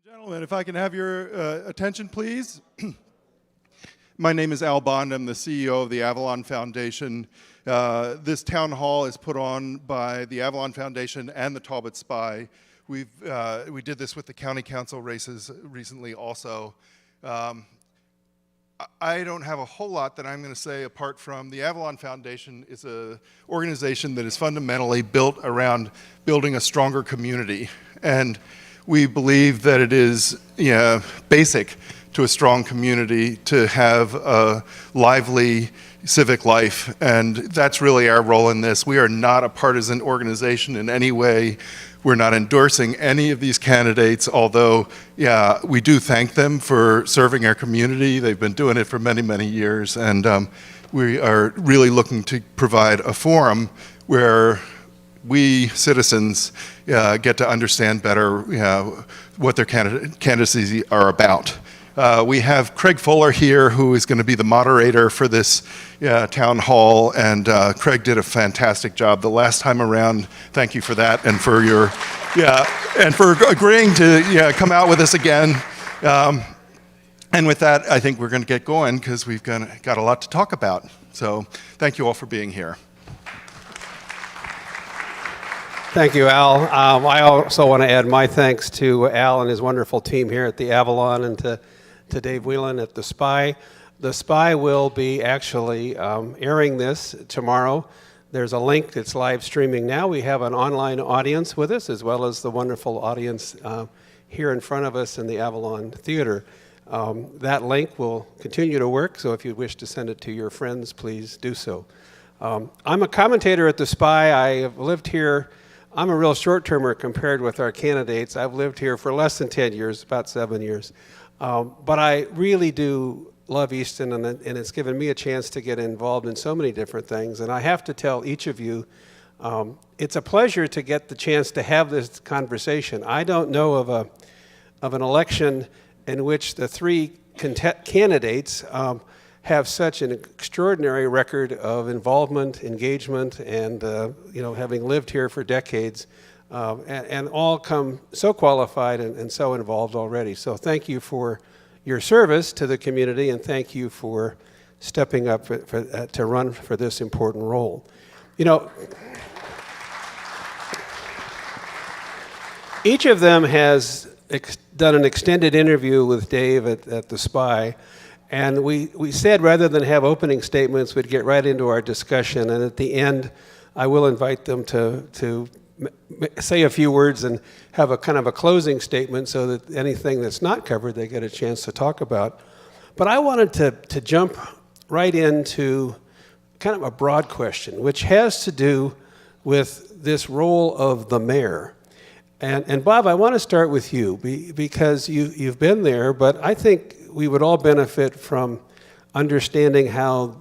Gentlemen, if I can have your attention, please. My name is Al Bond. I'm the CEO of the Avalon Foundation. This town hall is put on by the Avalon Foundation and the Talbot Spy. We did this with the county council races recently also. I don't have a whole lot that I'm going to say apart from the Avalon Foundation is an organization that is fundamentally built around building a stronger community. And we believe that it is basic to a strong community to have a lively civic life, and that's really our role in this. We are not a partisan organization in any way. We're not endorsing any of these candidates, although, we do thank them for serving our community. They've been doing it for many, many years, and we are really looking to provide a forum where we citizens get to understand better what their candidacies are about. We have Craig Fuller here, who is going to be the moderator for this town hall, and Craig did a fantastic job the last time around. Thank you for that, and for your and for agreeing to come out with us again. And with that, I think we're going to get going because we've got a lot to talk about. So thank you all for being here. Thank you, Al. I also want to add my thanks to Al and his wonderful team here at the Avalon, and to Dave Whelan at the Spy. The Spy will be actually airing this tomorrow. There's a link that's live streaming now. We have an online audience with us, as well as the wonderful audience here in front of us in the Avalon Theatre. That link will continue to work, so if you wish to send it to your friends, please do so. I'm a commentator at the Spy. I have lived here. I'm a real short-termer compared with our candidates. I've lived here for less than 10 years, about 7 years. But I really do love Easton, and it's given me a chance to get involved in so many different things. And I have to tell each of you, it's a pleasure to get the chance to have this conversation. I don't know of an election in which the three candidates have such an extraordinary record of involvement, engagement, and having lived here for decades, and all come so qualified and so involved already. So thank you for your service to the community, and thank you for stepping up to run for this important role. Each of them has done an extended interview with Dave at the Spy. And we said rather than have opening statements, we'd get right into our discussion. And at the end, I will invite them to say a few words and have a kind of a closing statement so that anything that's not covered, they get a chance to talk about. But I wanted to jump right into kind of a broad question, which has to do with this role of the mayor. And Bob, I want to start with you because you've been there, but I think we would all benefit from understanding better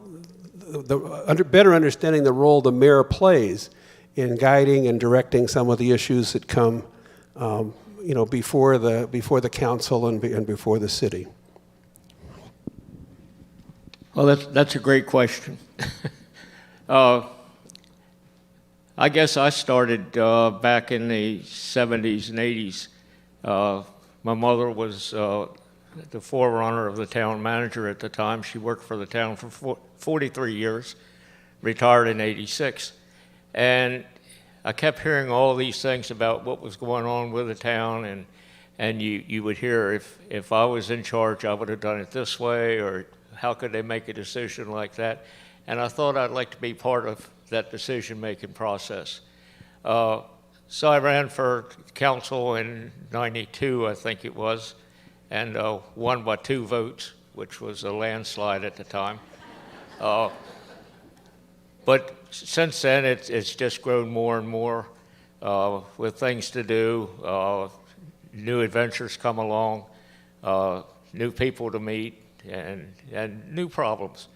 understanding the role the mayor plays in guiding and directing some of the issues that come, before the council and before the city. Well, that's a great question. I guess I started back in the 70s and 80s. My mother was the forerunner of the town manager at the time. She worked for the town for 43 years, retired in 86. And I kept hearing all these things about what was going on with the town, and you would hear if I was in charge, I would have done it this way, or how could they make a decision like that? And I thought I'd like to be part of that decision-making process. So I ran for council in '92, I think it was, and won by 2 votes, which was a landslide at the time. But since then, it's just grown more and more with things to do. New adventures come along, new people to meet, and new problems.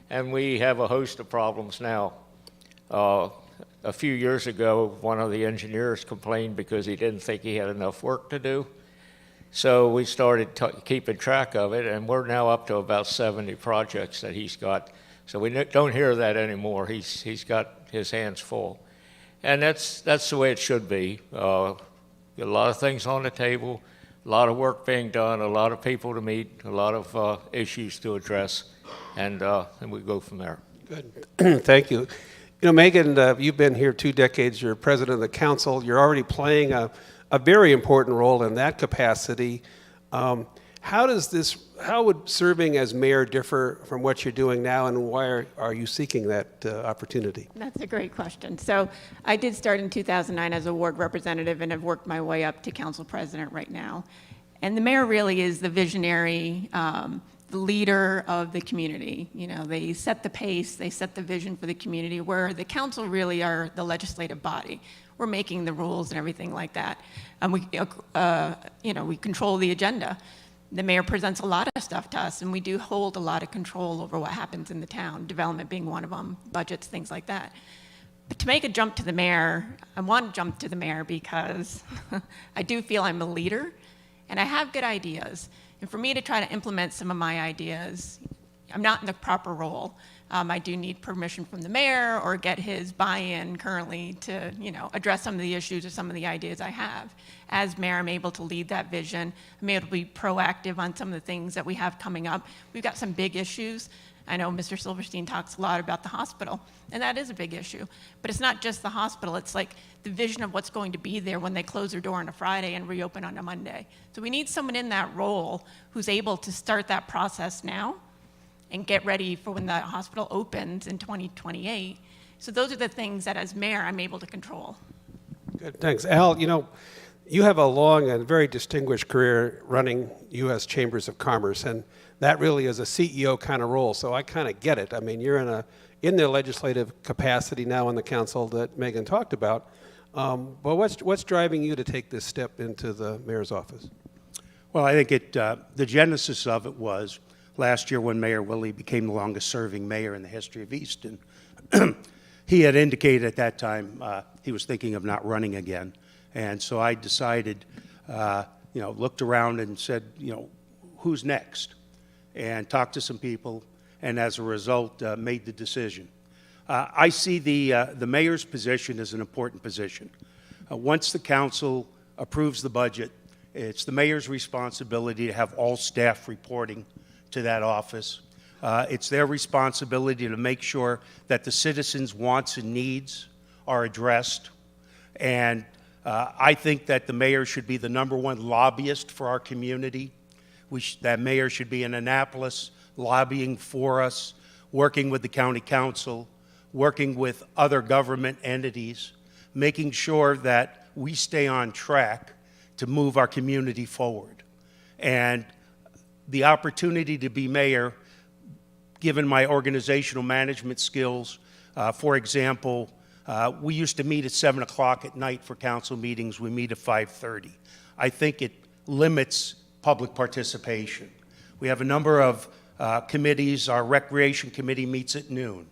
And we have a host of problems now. A few years ago, one of the engineers complained because he didn't think he had enough work to do. So we started keeping track of it, and we're now up to about 70 projects that he's got. So we don't hear that anymore. He's got his hands full. And that's the way it should be. A lot of things on the table, a lot of work being done, a lot of people to meet, a lot of issues to address, and we go from there. Good. Thank you. You know, Megan, you've been here 2 decades. You're president of the council. You're already playing a very important role in that capacity. How would serving as mayor differ from what you're doing now, and why are you seeking that opportunity? That's a great question. So I did start in 2009 as a ward representative and have worked my way up to council president right now. And the mayor really is the visionary, the leader of the community. You know, they set the pace, they set the vision for the community, where the council really are the legislative body. We're making the rules and everything like that. And we control the agenda. The mayor presents a lot of stuff to us, and we do hold a lot of control over what happens in the town, development being one of them, budgets, things like that. But to make a jump to the mayor, I want to jump to the mayor because I do feel I'm a leader, and I have good ideas. And for me to try to implement some of my ideas, I'm not in the proper role. I do need permission from the mayor or get his buy-in currently to, address some of the issues or some of the ideas I have. As mayor, I'm able to lead that vision. I'm able to be proactive on some of the things that we have coming up. We've got some big issues. I know Mr. Silverstein talks a lot about the hospital, and that is a big issue. But it's not just the hospital. It's like the vision of what's going to be there when they close their door on a Friday and reopen on a Monday. So we need someone in that role who's able to start that process now and get ready for when the hospital opens in 2028. So those are the things that as mayor, I'm able to control. Good, thanks. Al, you have a long and very distinguished career running U.S. Chambers of Commerce, and that really is a CEO kind of role, so I kind of get it. I mean, you're in the legislative capacity now in the council that Megan talked about, but what's driving you to take this step into the mayor's office? Well, I think the genesis of it was last year when Mayor Willie became the longest-serving mayor in the history of Easton. He had indicated at that time he was thinking of not running again. And so I decided, looked around and said, who's next? And talked to some people, and as a result, made the decision. I see the mayor's position as an important position. Once the council approves the budget, it's the mayor's responsibility to have all staff reporting to that office. It's their responsibility to make sure that the citizens' wants and needs are addressed. And I think that the mayor should be the #1 lobbyist for our community. That mayor should be in Annapolis lobbying for us, working with the county council, working with other government entities, making sure that we stay on track to move our community forward. And the opportunity to be mayor, given my organizational management skills, for example, we used to meet at 7 o'clock at night for council meetings. We meet at 5:30. I think it limits public participation. We have a number of committees. Our Recreation Committee meets at noon.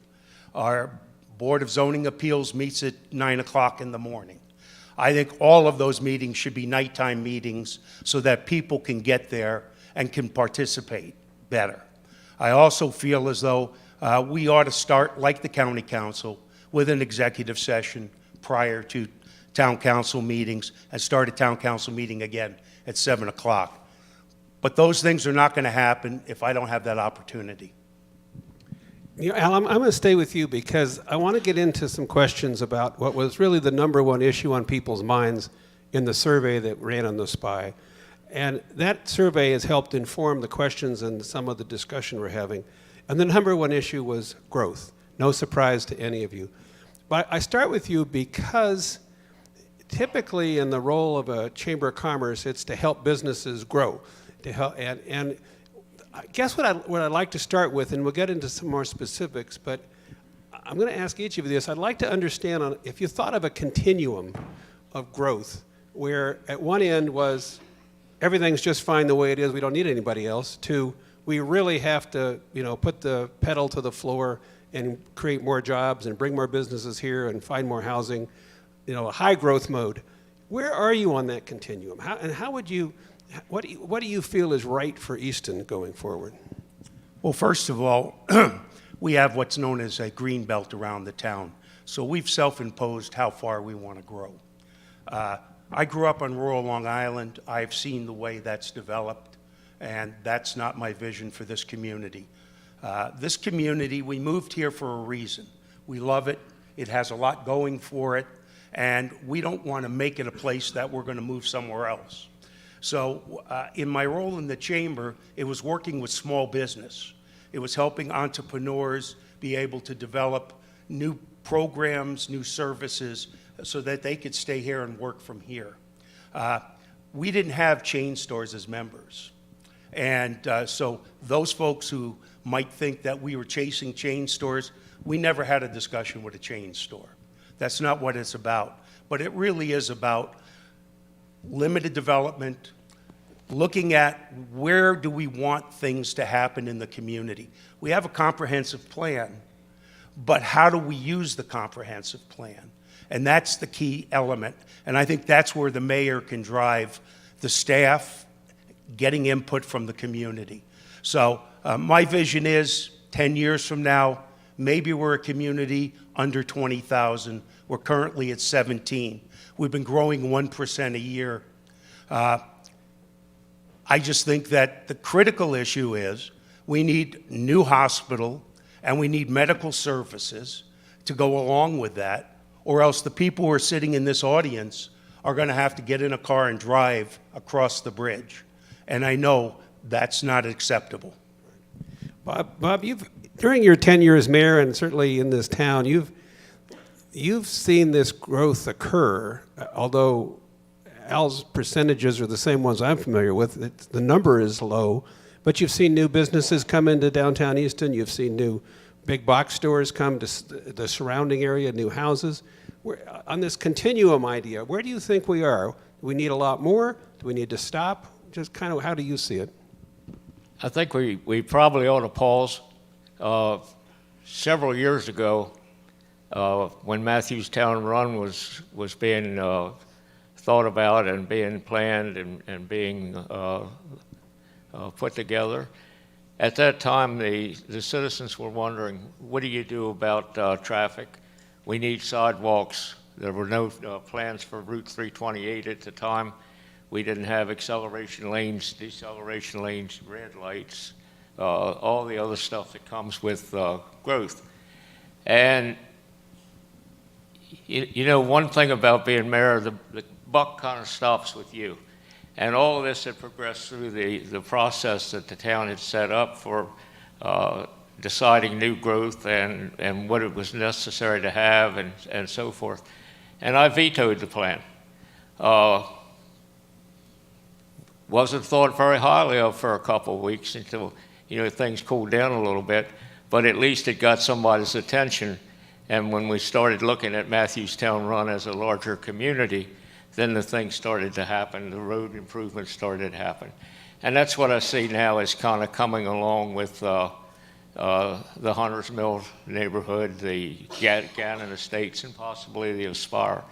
Our Board of Zoning Appeals meets at 9 o'clock in the morning. I think all of those meetings should be nighttime meetings so that people can get there and can participate better. I also feel as though we ought to start, like the county council, with an executive session prior to town council meetings and start a town council meeting again at 7 o'clock. But those things are not going to happen if I don't have that opportunity. Al, I'm going to stay with you because I want to get into some questions about what was really the #1 issue on people's minds in the survey that ran on the Spy. And that survey has helped inform the questions and some of the discussion we're having. And the #1 issue was growth. No surprise to any of you. But I start with you because typically in the role of a Chamber of Commerce, it's to help businesses grow. To help, and I guess what I'd like to start with, and we'll get into some more specifics, but I'm going to ask each of you this. I'd like to understand if you thought of a continuum of growth where at one end was everything's just fine the way it is, we don't need anybody else, to we really have to put the pedal to the floor and create more jobs and bring more businesses here and find more housing, a high growth mode. Where are you on that continuum? What do you feel is right for Easton going forward? Well, first of all, we have what's known as a green belt around the town. So we've self-imposed how far we want to grow. I grew up on rural Long Island. I've seen the way that's developed, and that's not my vision for this community. This community, we moved here for a reason. We love it. It has a lot going for it, and we don't want to make it a place that we're going to move somewhere else. So in my role in the chamber, it was working with small business. It was helping entrepreneurs be able to develop new programs, new services, so that they could stay here and work from here. We didn't have chain stores as members. And so those folks who might think that we were chasing chain stores, we never had a discussion with a chain store. That's not what it's about. But it really is about limited development, looking at where do we want things to happen in the community. We have a comprehensive plan, but how do we use the comprehensive plan? And that's the key element. And I think that's where the mayor can drive the staff, getting input from the community. So my vision is 10 years from now, maybe we're a community under 20,000. We're currently at 17. We've been growing 1% a year. I just think that the critical issue is we need new hospital and we need medical services to go along with that, or else the people who are sitting in this audience are going to have to get in a car and drive across the bridge. And I know that's not acceptable. Bob, during your tenure as mayor and certainly in this town, you've seen this growth occur, although Al's percentages are the same ones I'm familiar with. The number is low, but you've seen new businesses come into downtown Easton. You've seen new big box stores come to the surrounding area, new houses. On this continuum idea, where do you think we are? Do we need a lot more? Do we need to stop? Just kind of, how do you see it? I think we probably ought to pause. Several years ago, when Matthews Town Run was being thought about and being planned and being put together, at that time the citizens were wondering, what do you do about traffic? We need sidewalks. There were no plans for Route 328 at the time. We didn't have acceleration lanes, deceleration lanes, red lights, all the other stuff that comes with growth. And you know, one thing about being mayor, the buck kind of stops with you. And all of this had progressed through the process that the town had set up for deciding new growth and what it was necessary to have and so forth. And I vetoed the plan. Wasn't thought very highly of for a couple of weeks until, you know, things cooled down a little bit, but at least it got somebody's attention. And when we started looking at Matthews Town Run as a larger community, then the things started to happen, the road improvements started to happen. And that's what I see now is kind of coming along with the Hunters Mill neighborhood, the Gannon Estates, and possibly the Aspire,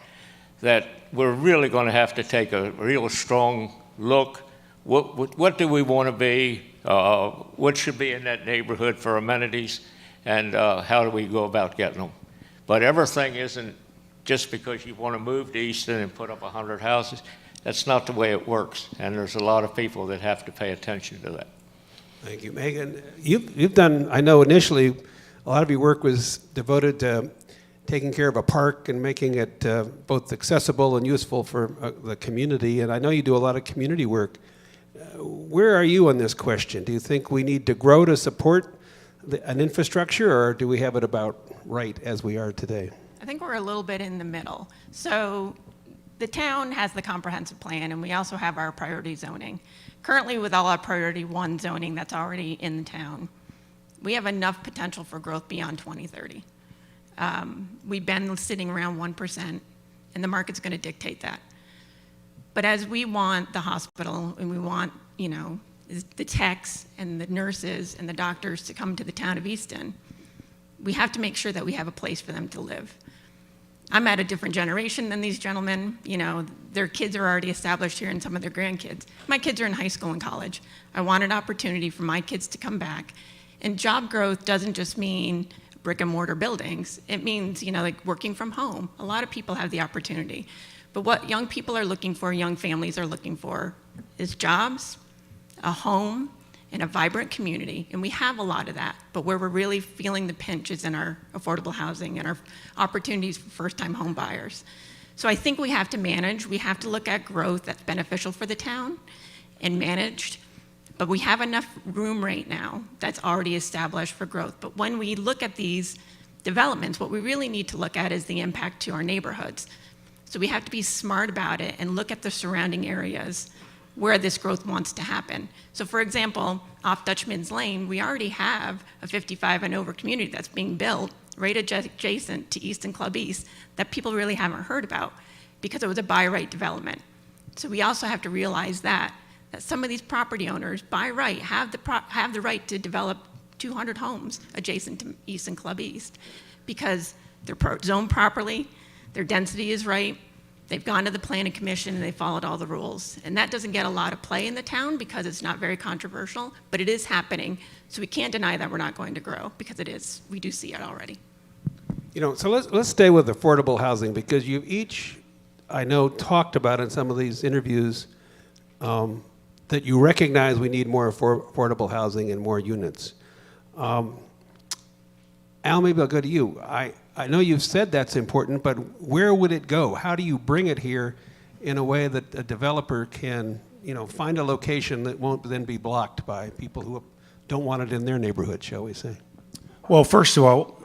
that we're really going to have to take a real strong look. What do we want to be? What should be in that neighborhood for amenities? And how do we go about getting them? But everything isn't just because you want to move to Easton and put up 100 houses. That's not the way it works. And there's a lot of people that have to pay attention to that. Thank you, Megan. You've done, I know initially, a lot of your work was devoted to taking care of a park and making it both accessible and useful for the community. And I know you do a lot of community work. Where are you on this question? Do you think we need to grow to support an infrastructure, or do we have it about right as we are today? I think we're a little bit in the middle. So the town has the comprehensive plan, and we also have our priority zoning. Currently, with all our priority 1 zoning that's already in the town, we have enough potential for growth beyond 2030. We've been sitting around 1%, and the market's going to dictate that. But as we want the hospital, and we want, you know, the techs and the nurses and the doctors to come to the town of Easton, we have to make sure that we have a place for them to live. I'm at a different generation than these gentlemen. You know, their kids are already established here and some of their grandkids. My kids are in high school and college. I want an opportunity for my kids to come back. And job growth doesn't just mean brick and mortar buildings. It means, you know, like working from home. A lot of people have the opportunity. But what young people are looking for, young families are looking for, is jobs, a home, and a vibrant community. And we have a lot of that, but where we're really feeling the pinch is in our affordable housing and our opportunities for first-time home buyers. So I think we have to manage. We have to look at growth that's beneficial for the town and managed. But we have enough room right now that's already established for growth. But when we look at these developments, what we really need to look at is the impact to our neighborhoods. So we have to be smart about it and look at the surrounding areas where this growth wants to happen. So for example, off Dutchman's Lane, we already have a 55 and over community that's being built right adjacent to Easton Club East that people really haven't heard about because it was a by right development. So we also have to realize that some of these property owners by right have the right to develop 200 homes adjacent to Easton Club East because they're zoned properly, their density is right, they've gone to the planning commission and they followed all the rules. And that doesn't get a lot of play in the town because it's not very controversial, but it is happening. So we can't deny that we're not going to grow because it is. We do see it already. You know, so let's stay with affordable housing because you've each, I know, talked about in some of these interviews that you recognize we need more affordable housing and more units. Al, maybe I'll go to you. I know you've said that's important, but where would it go? How do you bring it here in a way that a developer can, find a location that won't then be blocked by people who don't want it in their neighborhood, shall we say? Well, first of all,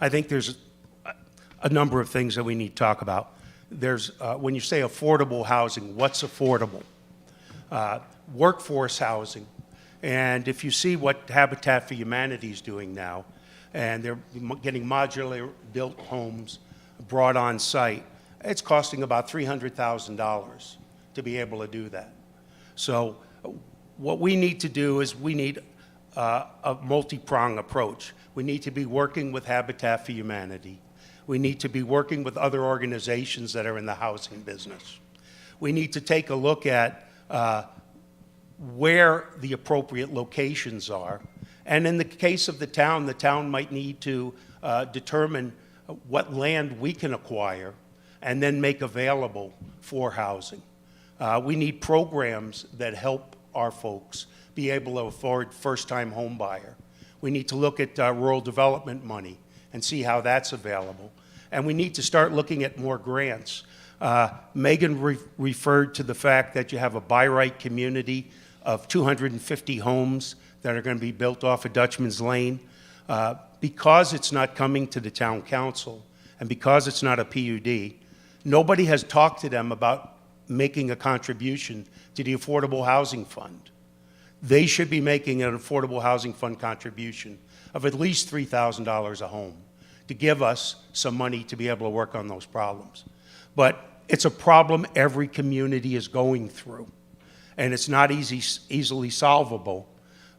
I think there's a number of things that we need to talk about. There's, when you say affordable housing, what's affordable? Workforce housing. And if you see what Habitat for Humanity is doing now, and they're getting modular built homes brought on site, it's costing about $300,000 to be able to do that. So what we need to do is we need a multi-pronged approach. We need to be working with Habitat for Humanity. We need to be working with other organizations that are in the housing business. We need to take a look at where the appropriate locations are. And in the case of the town might need to determine what land we can acquire and then make available for housing. We need programs that help our folks be able to afford first-time home buyer. We need to look at rural development money and see how that's available. And we need to start looking at more grants. Megan referred to the fact that you have a by right community of 250 homes that are going to be built off of Dutchman's Lane. Because it's not coming to the town council and because it's not a PUD, nobody has talked to them about making a contribution to the Affordable Housing Fund. They should be making an Affordable Housing Fund contribution of at least $3,000 a home to give us some money to be able to work on those problems. But it's a problem every community is going through, and it's not easily solvable.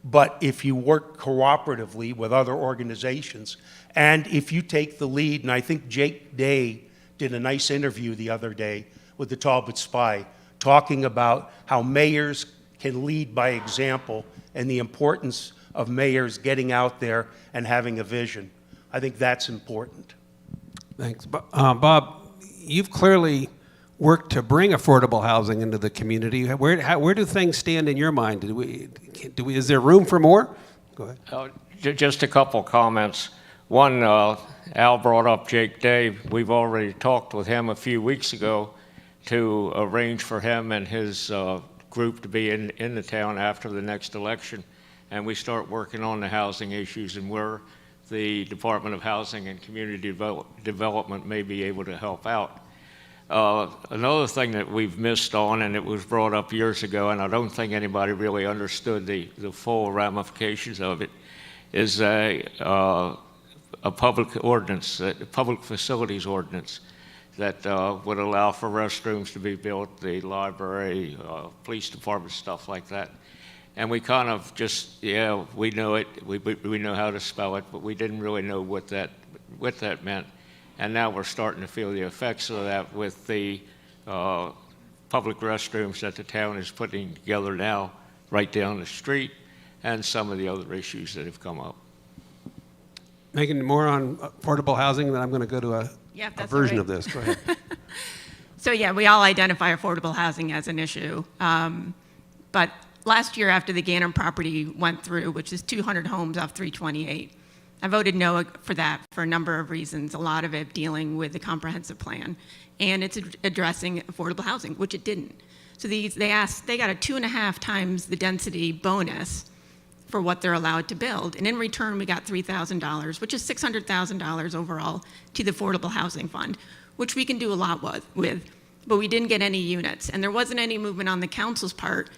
But if you work cooperatively with other organizations, and if you take the lead, and I think Jake Day did a nice interview the other day with the Talbot Spy, talking about how mayors can lead by example and the importance of mayors getting out there and having a vision. I think that's important. Thanks. Bob, you've clearly worked to bring affordable housing into the community. Where do things stand in your mind? Is there room for more? Go ahead. Just a couple comments. One, Al brought up Jake Day. We've already talked with him a few weeks ago to arrange for him and his group to be in the town after the next election. And we start working on the housing issues and where the Department of Housing and Community Development may be able to help out. Another thing that we've missed on, and it was brought up years ago, and I don't think anybody really understood the full ramifications of it, is a public ordinance, a public facilities ordinance that would allow for restrooms to be built, the library, police department, stuff like that. And we kind of just, yeah, we know it, we know how to spell it, but we didn't really know what that meant. And now we're starting to feel the effects of that with the public restrooms that the town is putting together now right down the street and some of the other issues that have come up. Megan, more on affordable housing, then I'm going to go to a version of this. Go ahead. So yeah, we all identify affordable housing as an issue. But last year, after the Gannon property went through, which is 200 homes off 328, I voted no for that for a number of reasons, a lot of it dealing with the comprehensive plan. And it's addressing affordable housing, which it didn't. So they got a 2.5 times the density bonus for what they're allowed to build. And in return, we got $3,000, which is $600,000 overall to the Affordable Housing Fund, which we can do a lot with, but we didn't get any units. And there wasn't any movement on the council's part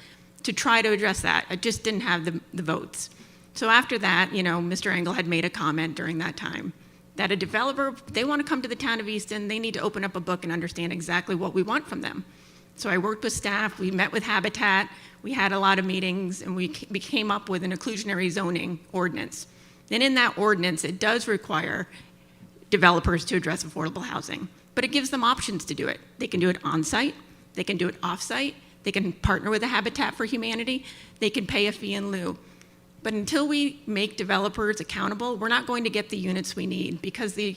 to try to address that. It just didn't have the votes. So after that, Mr. Engel had made a comment during that time that a developer, they want to come to the town of Easton, they need to open up a book and understand exactly what we want from them. So I worked with staff, we met with Habitat, we had a lot of meetings, and we came up with an inclusionary zoning ordinance. And in that ordinance, it does require developers to address affordable housing, but it gives them options to do it. They can do it on-site, they can do it off-site, they can partner with the Habitat for Humanity, they can pay a fee in lieu. But until we make developers accountable, we're not going to get the units we need, because the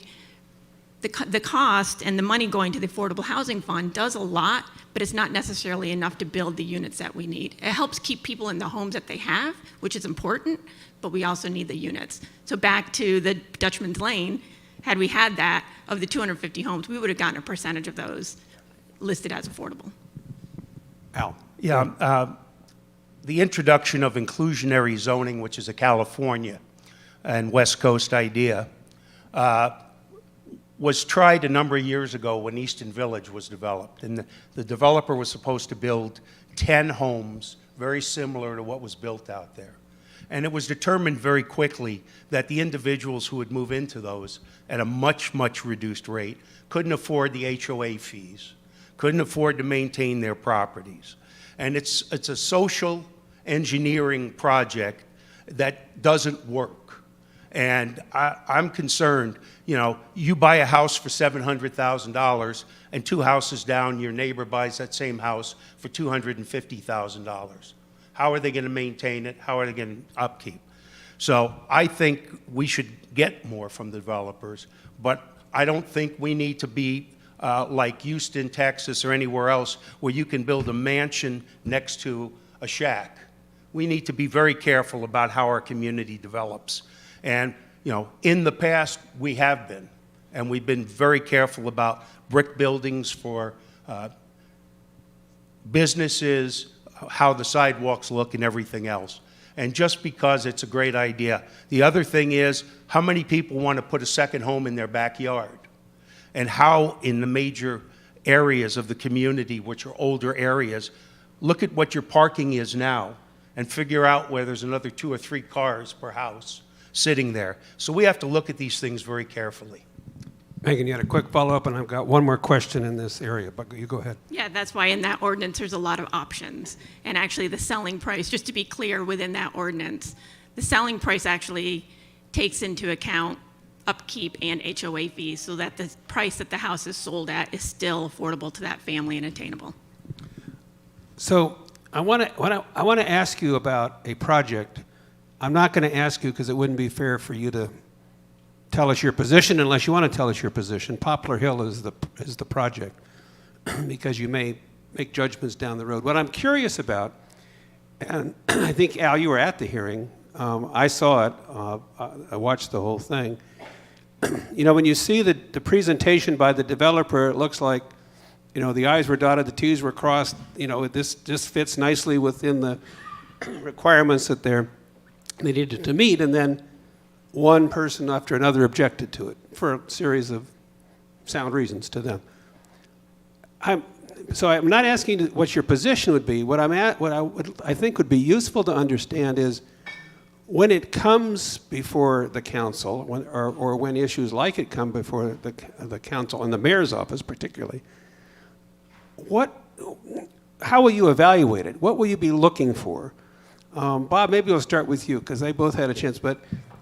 cost and the money going to the Affordable Housing Fund does a lot, but it's not necessarily enough to build the units that we need. It helps keep people in the homes that they have, which is important, but we also need the units. So back to the Dutchman's Lane, had we had that, of the 250 homes, we would have gotten a percentage of those listed as affordable. Al? Yeah, the introduction of inclusionary zoning, which is a California and West Coast idea, was tried a number of years ago when Easton Village was developed. And the developer was supposed to build 10 homes very similar to what was built out there. And it was determined very quickly that the individuals who would move into those at a much, much reduced rate couldn't afford the HOA fees, couldn't afford to maintain their properties. And it's a social engineering project that doesn't work. And I'm concerned, you buy a house for $700,000 and 2 houses down, your neighbor buys that same house for $250,000. How are they going to maintain it? How are they going to upkeep? So I think we should get more from the developers, but I don't think we need to be like Houston, Texas, or anywhere else where you can build a mansion next to a shack. We need to be very careful about how our community develops. And, in the past, we have been. And we've been very careful about brick buildings for businesses, how the sidewalks look, and everything else. And just because it's a great idea. The other thing is, how many people want to put a second home in their backyard? And how, in the major areas of the community, which are older areas, look at what your parking is now and figure out where there's another 2 or 3 cars per house sitting there. So we have to look at these things very carefully. Megan, you had a quick follow-up, and I've got one more question in this area, but you go ahead. Yeah, that's why in that ordinance there's a lot of options. And actually the selling price, just to be clear within that ordinance, the selling price actually takes into account upkeep and HOA fees so that the price that the house is sold at is still affordable to that family and attainable. So I want to ask you about a project. I'm not going to ask you because it wouldn't be fair for you to tell us your position unless you want to tell us your position. Poplar Hill is the project because you may make judgments down the road. What I'm curious about, and I think, Al, you were at the hearing. I saw it. I watched the whole thing. When you see the presentation by the developer, it looks like, the I's were dotted, the T's were crossed. This fits nicely within the requirements that they needed to meet, and then one person after another objected to it for a series of sound reasons to them. So I'm not asking what your position would be. What I think would be useful to understand is when it comes before the council, or when issues like it come before the council and the mayor's office particularly, how will you evaluate it? What will you be looking for? Bob, maybe we'll start with you because they both had a chance. But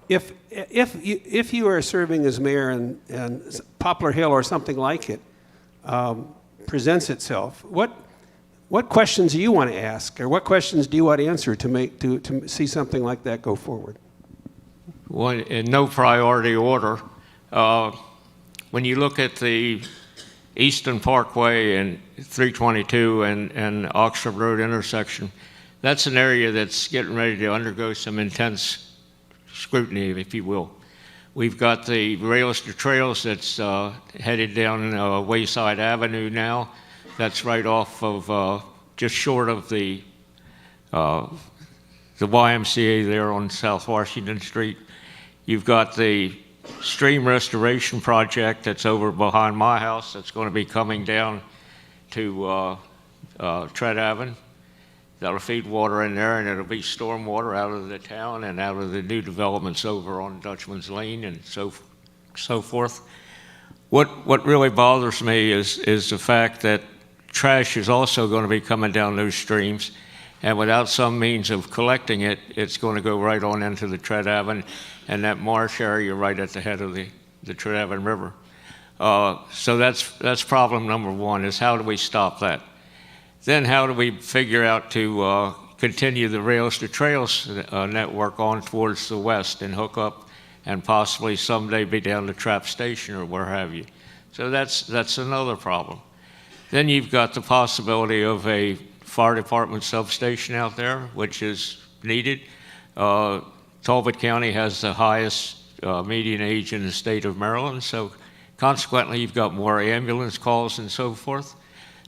if you are serving as mayor and Poplar Hill or something like it presents itself, what questions do you want to ask, or what questions do you want to answer to see something like that go forward? Well, in no priority order, when you look at the Easton Parkway and 322 and Oxford Road intersection, that's an area that's getting ready to undergo some intense scrutiny, if you will. We've got the rails to trails that's headed down Wayside Avenue now. That's right off of, just short of the YMCA there on South Washington Street. You've got the stream restoration project that's over behind my house that's going to be coming down to Tread Avenue. That'll feed water in there, and it'll be storm water out of the town and out of the new developments over on Dutchman's Lane and so forth. What really bothers me is the fact that trash is also going to be coming down those streams, and without some means of collecting it, it's going to go right on into the Tread Avenue and that marsh area right at the head of the Tread Avenue River. So that's problem number one, is how do we stop that? Then how do we figure out to continue the rails to trails network on towards the west and hook up and possibly someday be down to Trap Station or where have you? So that's another problem. Then you've got the possibility of a fire department substation out there, which is needed. Talbot County has the highest median age in the state of Maryland, so consequently you've got more ambulance calls and so forth.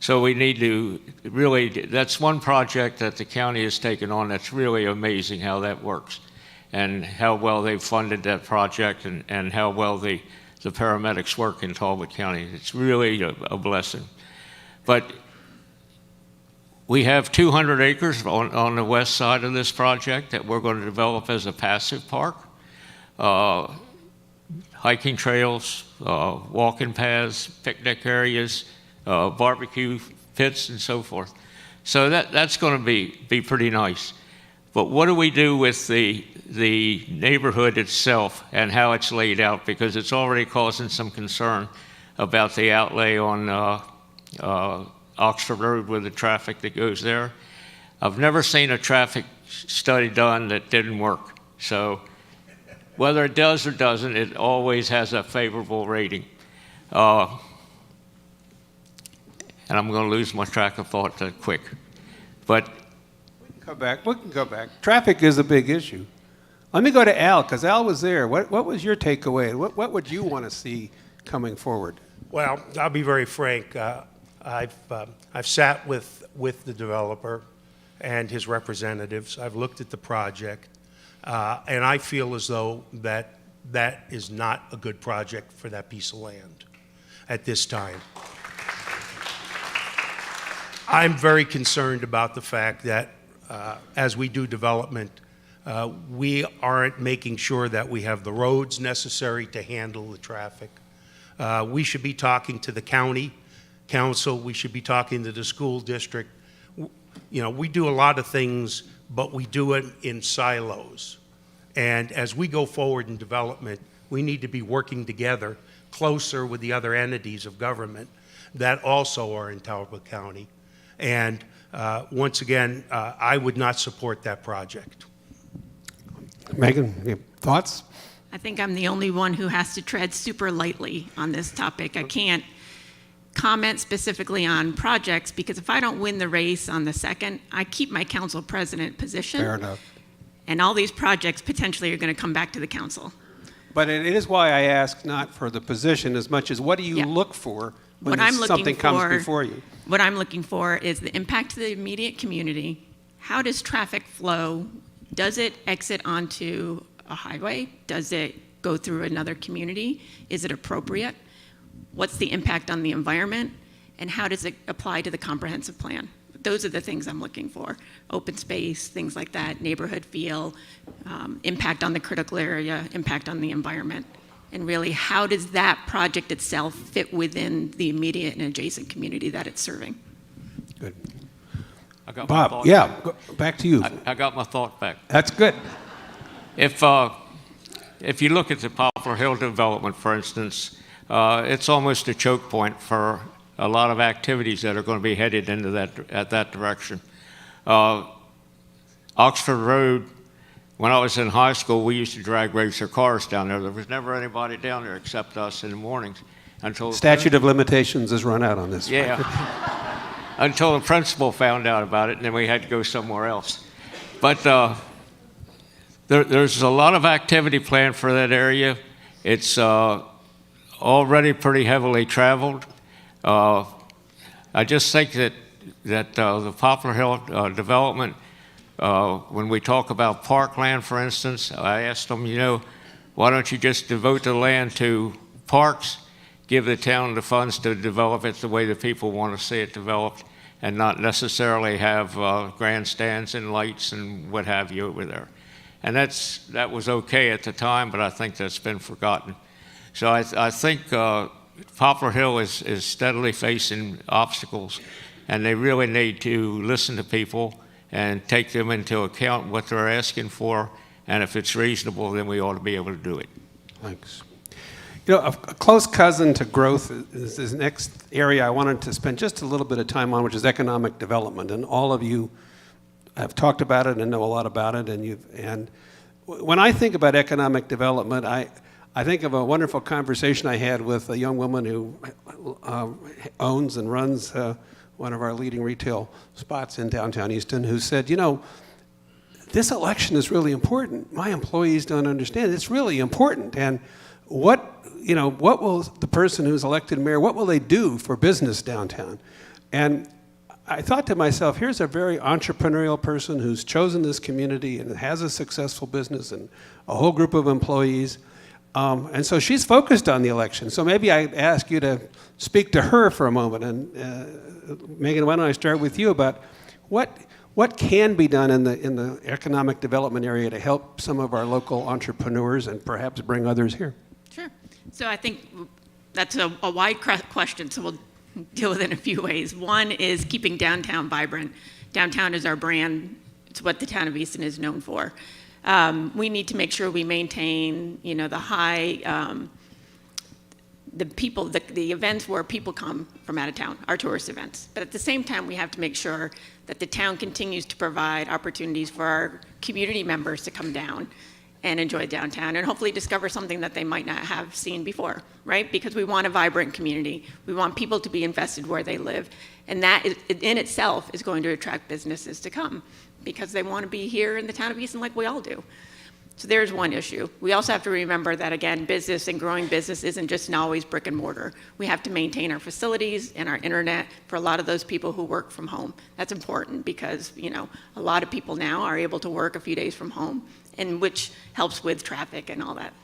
So we need to really, that's one project that the county has taken on that's really amazing how that works and how well they've funded that project and how well the paramedics work in Talbot County. It's really a blessing. But we have 200 acres on the west side of this project that we're going to develop as a passive park. Hiking trails, walking paths, picnic areas, barbecue pits and so forth. So that's going to be pretty nice. But what do we do with the neighborhood itself and how it's laid out? Because it's already causing some concern about the outlay on Oxford Road with the traffic that goes there. I've never seen a traffic study done that didn't work. So whether it does or doesn't, it always has a favorable rating. And I'm going to lose my track of thought quick. But We can go back. Traffic is a big issue. Let me go to Al, because Al was there. What was your takeaway? What would you want to see coming forward? Well, I'll be very frank. I've sat with the developer and his representatives. I've looked at the project, and I feel as though that is not a good project for that piece of land at this time. I'm very concerned about the fact that as we do development, we aren't making sure that we have the roads necessary to handle the traffic. We should be talking to the county council. We should be talking to the school district. You know, we do a lot of things, but we do it in silos. And as we go forward in development, we need to be working together closer with the other entities of government that also are in Talbot County. And once again, I would not support that project. Megan, your thoughts? I think I'm the only one who has to tread super lightly on this topic. I can't comment specifically on projects because if I don't win the race on the second, I keep my council president position. Fair enough. And all these projects potentially are going to come back to the council. But it is why I ask not for the position as much as what do you Yeah. look for when What I'm looking something comes for- before you? What I'm looking for is the impact to the immediate community. How does traffic flow? Does it exit onto a highway? Does it go through another community? Is it appropriate? What's the impact on the environment? And how does it apply to the comprehensive plan? Those are the things I'm looking for. Open space, things like that, neighborhood feel, impact on the critical area, impact on the environment. And really, how does that project itself fit within the immediate and adjacent community that it's serving? Good. I got my Bob, thought yeah, back. back to you. I got my thought back. That's good. If you look at the Poplar Hill development, for instance, it's almost a choke point for a lot of activities that are going to be headed into that direction. Oxford Road, when I was in high school, we used to drag racer cars down there. There was never anybody down there except us in the mornings. until Statute of limitations is run out on this. yeah, until the principal found out about it, and then we had to go somewhere else. But there's a lot of activity planned for that area. It's already pretty heavily traveled. I just think that the Poplar Hill development, when we talk about parkland, for instance, I asked them, why don't you just devote the land to parks, give the town the funds to develop it the way the people want to see it developed, and not necessarily have grandstands and lights and what have you over there. And that was okay at the time, but I think that's been forgotten. So I think Poplar Hill is steadily facing obstacles, and they really need to listen to people and take them into account what they're asking for, and if it's reasonable, then we ought to be able to do it. Thanks. A close cousin to growth is this next area I wanted to spend just a little bit of time on, which is economic development. And all of you have talked about it and know a lot about it. And when I think about economic development, I think of a wonderful conversation I had with a young woman who owns and runs one of our leading retail spots in downtown Easton, who said, this election is really important. My employees don't understand. It's really important. And what will the person who's elected mayor, what will they do for business downtown? And I thought to myself, here's a very entrepreneurial person who's chosen this community and has a successful business and a whole group of employees. And so she's focused on the election. So maybe I ask you to speak to her for a moment. And Megan, why don't I start with you about what can be done in the economic development area to help some of our local entrepreneurs and perhaps bring others here? Sure. So I think that's a wide question, so we'll deal with it in a few ways. One is keeping downtown vibrant. Downtown is our brand. It's what the town of Easton is known for. We need to make sure we maintain, the high, the events where people come from out of town, our tourist events. But at the same time, we have to make sure that the town continues to provide opportunities for our community members to come down and enjoy downtown and hopefully discover something that they might not have seen before, right? Because we want a vibrant community. We want people to be invested where they live. And that in itself is going to attract businesses to come because they want to be here in the town of Easton like we all do. So there's one issue. We also have to remember that, again, business and growing business isn't just always brick and mortar. We have to maintain our facilities and our internet for a lot of those people who work from home. That's important because, a lot of people now are able to work a few days from home, and which helps with traffic and all that.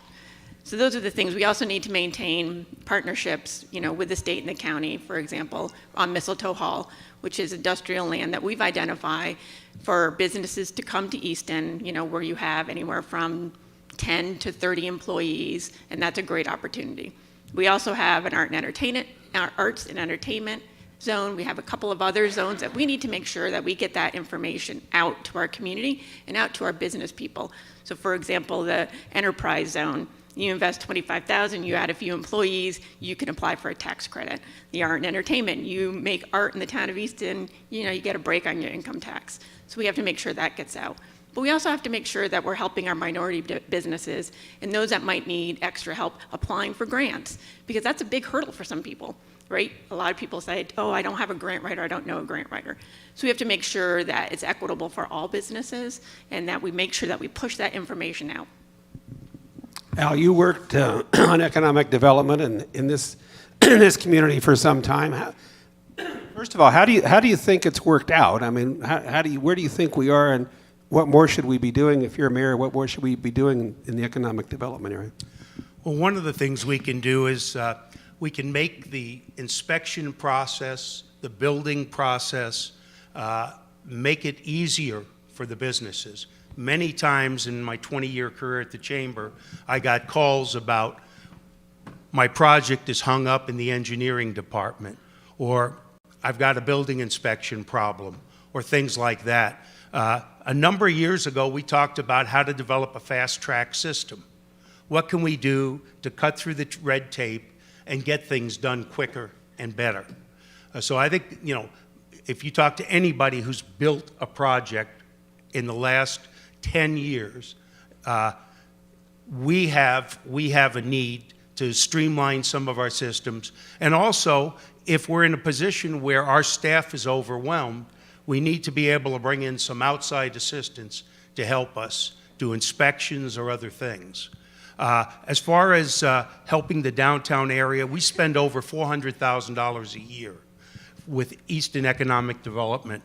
So those are the things. We also need to maintain partnerships, with the state and the county, for example, on Mistletoe Hall, which is industrial land that we've identified for businesses to come to Easton, where you have anywhere from 10 to 30 employees, and that's a great opportunity. We also have an arts and entertainment zone. We have a couple of other zones that we need to make sure that we get that information out to our community and out to our business people. So for example, the enterprise zone, you invest $25,000, you add a few employees, you can apply for a tax credit. The art and entertainment, you make art in the town of Easton, you get a break on your income tax. So we have to make sure that gets out. But we also have to make sure that we're helping our minority businesses and those that might need extra help applying for grants, because that's a big hurdle for some people, right? A lot of people say, oh, I don't have a grant writer, I don't know a grant writer. So we have to make sure that it's equitable for all businesses and that we make sure that we push that information out. Al, you worked on economic development in this community for some time. First of all, how do you think it's worked out? I mean, where do you think we are, and what more should we be doing? If you're a mayor, what more should we be doing in the economic development area? Well, one of the things we can do is we can make the inspection process, the building process, make it easier for the businesses. Many times in my 20-year career at the Chamber, I got calls about my project is hung up in the engineering department, or I've got a building inspection problem, or things like that. A number of years ago, we talked about how to develop a fast-track system. What can we do to cut through the red tape and get things done quicker and better? So I think, if you talk to anybody who's built a project in the last 10 years, we have a need to streamline some of our systems. And also, if we're in a position where our staff is overwhelmed, we need to be able to bring in some outside assistance to help us do inspections or other things. As far as helping the downtown area, we spend over $400,000 a year with Easton Economic Development.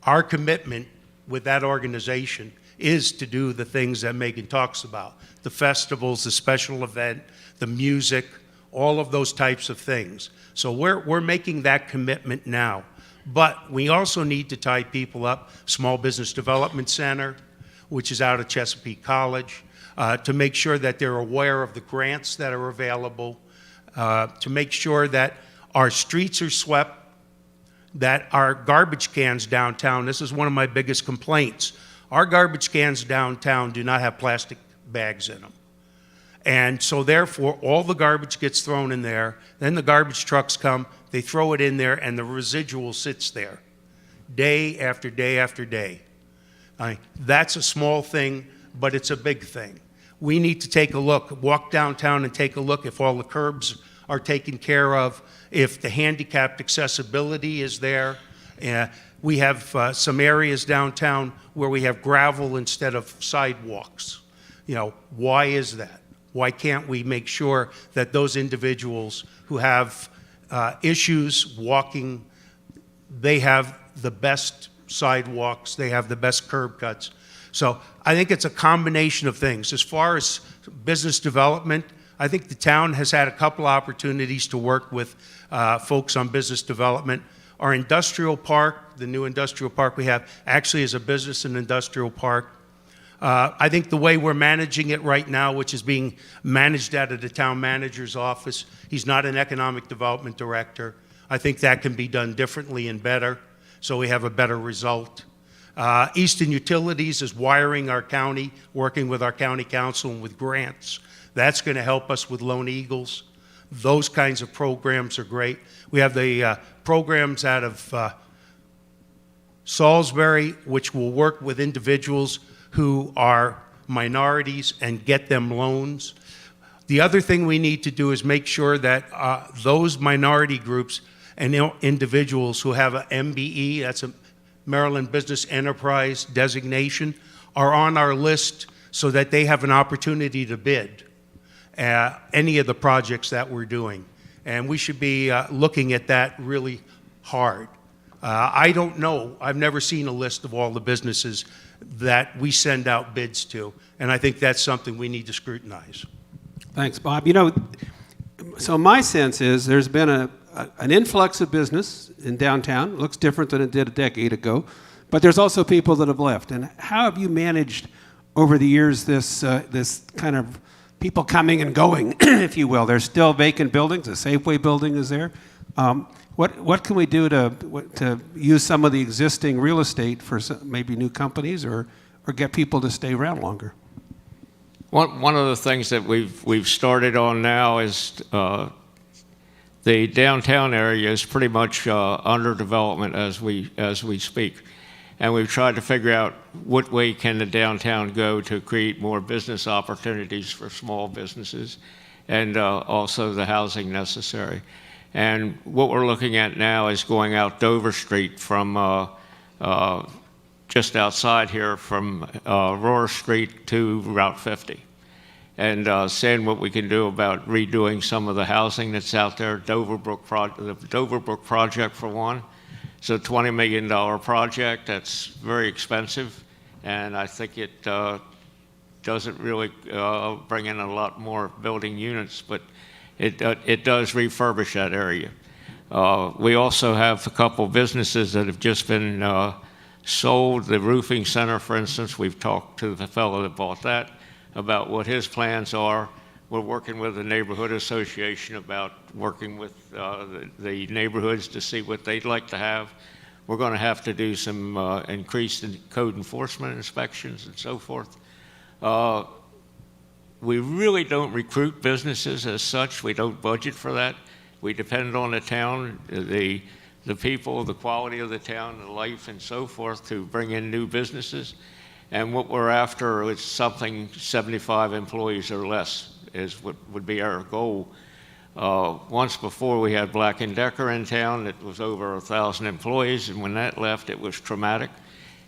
Our commitment with that organization is to do the things that Megan talks about, the festivals, the special event, the music, all of those types of things. So we're making that commitment now. But we also need to tie people up, Small Business Development Center, which is out of Chesapeake College, to make sure that they're aware of the grants that are available, to make sure that our streets are swept, that our garbage cans downtown, this is one of my biggest complaints, our garbage cans downtown do not have plastic bags in them. And so therefore, all the garbage gets thrown in there, then the garbage trucks come, they throw it in there, and the residual sits there day after day after day. That's a small thing, but it's a big thing. We need to take a look, walk downtown and take a look if all the curbs are taken care of, if the handicapped accessibility is there. We have some areas downtown where we have gravel instead of sidewalks. You know, why is that? Why can't we make sure that those individuals who have issues walking, they have the best sidewalks, they have the best curb cuts? So I think it's a combination of things. As far as business development, I think the town has had a couple opportunities to work with folks on business development. Our industrial park, the new industrial park we have, actually is a business and industrial park. I think the way we're managing it right now, which is being managed out of the town manager's office, he's not an economic development director. I think that can be done differently and better, so we have a better result. Easton Utilities is wiring our county, working with our county council and with grants. That's going to help us with Lone Eagles. Those kinds of programs are great. We have the programs out of Salisbury, which will work with individuals who are minorities and get them loans. The other thing we need to do is make sure that those minority groups and individuals who have an MBE, that's a Maryland Business Enterprise designation, are on our list so that they have an opportunity to bid any of the projects that we're doing. And we should be looking at that really hard. I don't know, I've never seen a list of all the businesses that we send out bids to, and I think that's something we need to scrutinize. Thanks, Bob. You know, so my sense is there's been an influx of business in downtown. It looks different than it did a decade ago, but there's also people that have left. And how have you managed over the years this kind of people coming and going, if you will? There's still vacant buildings. The Safeway building is there. What can we do to use some of the existing real estate for maybe new companies or get people to stay around longer? One of the things that we've started on now is the downtown area is pretty much under development as we speak, and we've tried to figure out what way can the downtown go to create more business opportunities for small businesses, and also the housing necessary. And what we're looking at now is going out Dover Street from just outside here from Rohr Street to Route 50. And seeing what we can do about redoing some of the housing that's out there. The Doverbrook project, for one. It's a $20 million project that's very expensive, and I think it doesn't really bring in a lot more building units, but it does refurbish that area. We also have a couple businesses that have just been sold. The roofing center, for instance, we've talked to the fellow that bought that about what his plans are. We're working with the neighborhood association about working with the neighborhoods to see what they'd like to have. We're going to have to do some increased code enforcement inspections and so forth. We really don't recruit businesses as such. We don't budget for that. We depend on the town, the people, the quality of the town, the life, and so forth to bring in new businesses. And what we're after is something 75 employees or less. is what would be our goal. Once before we had Black & Decker in town. It was over 1,000 employees, and when that left, it was traumatic.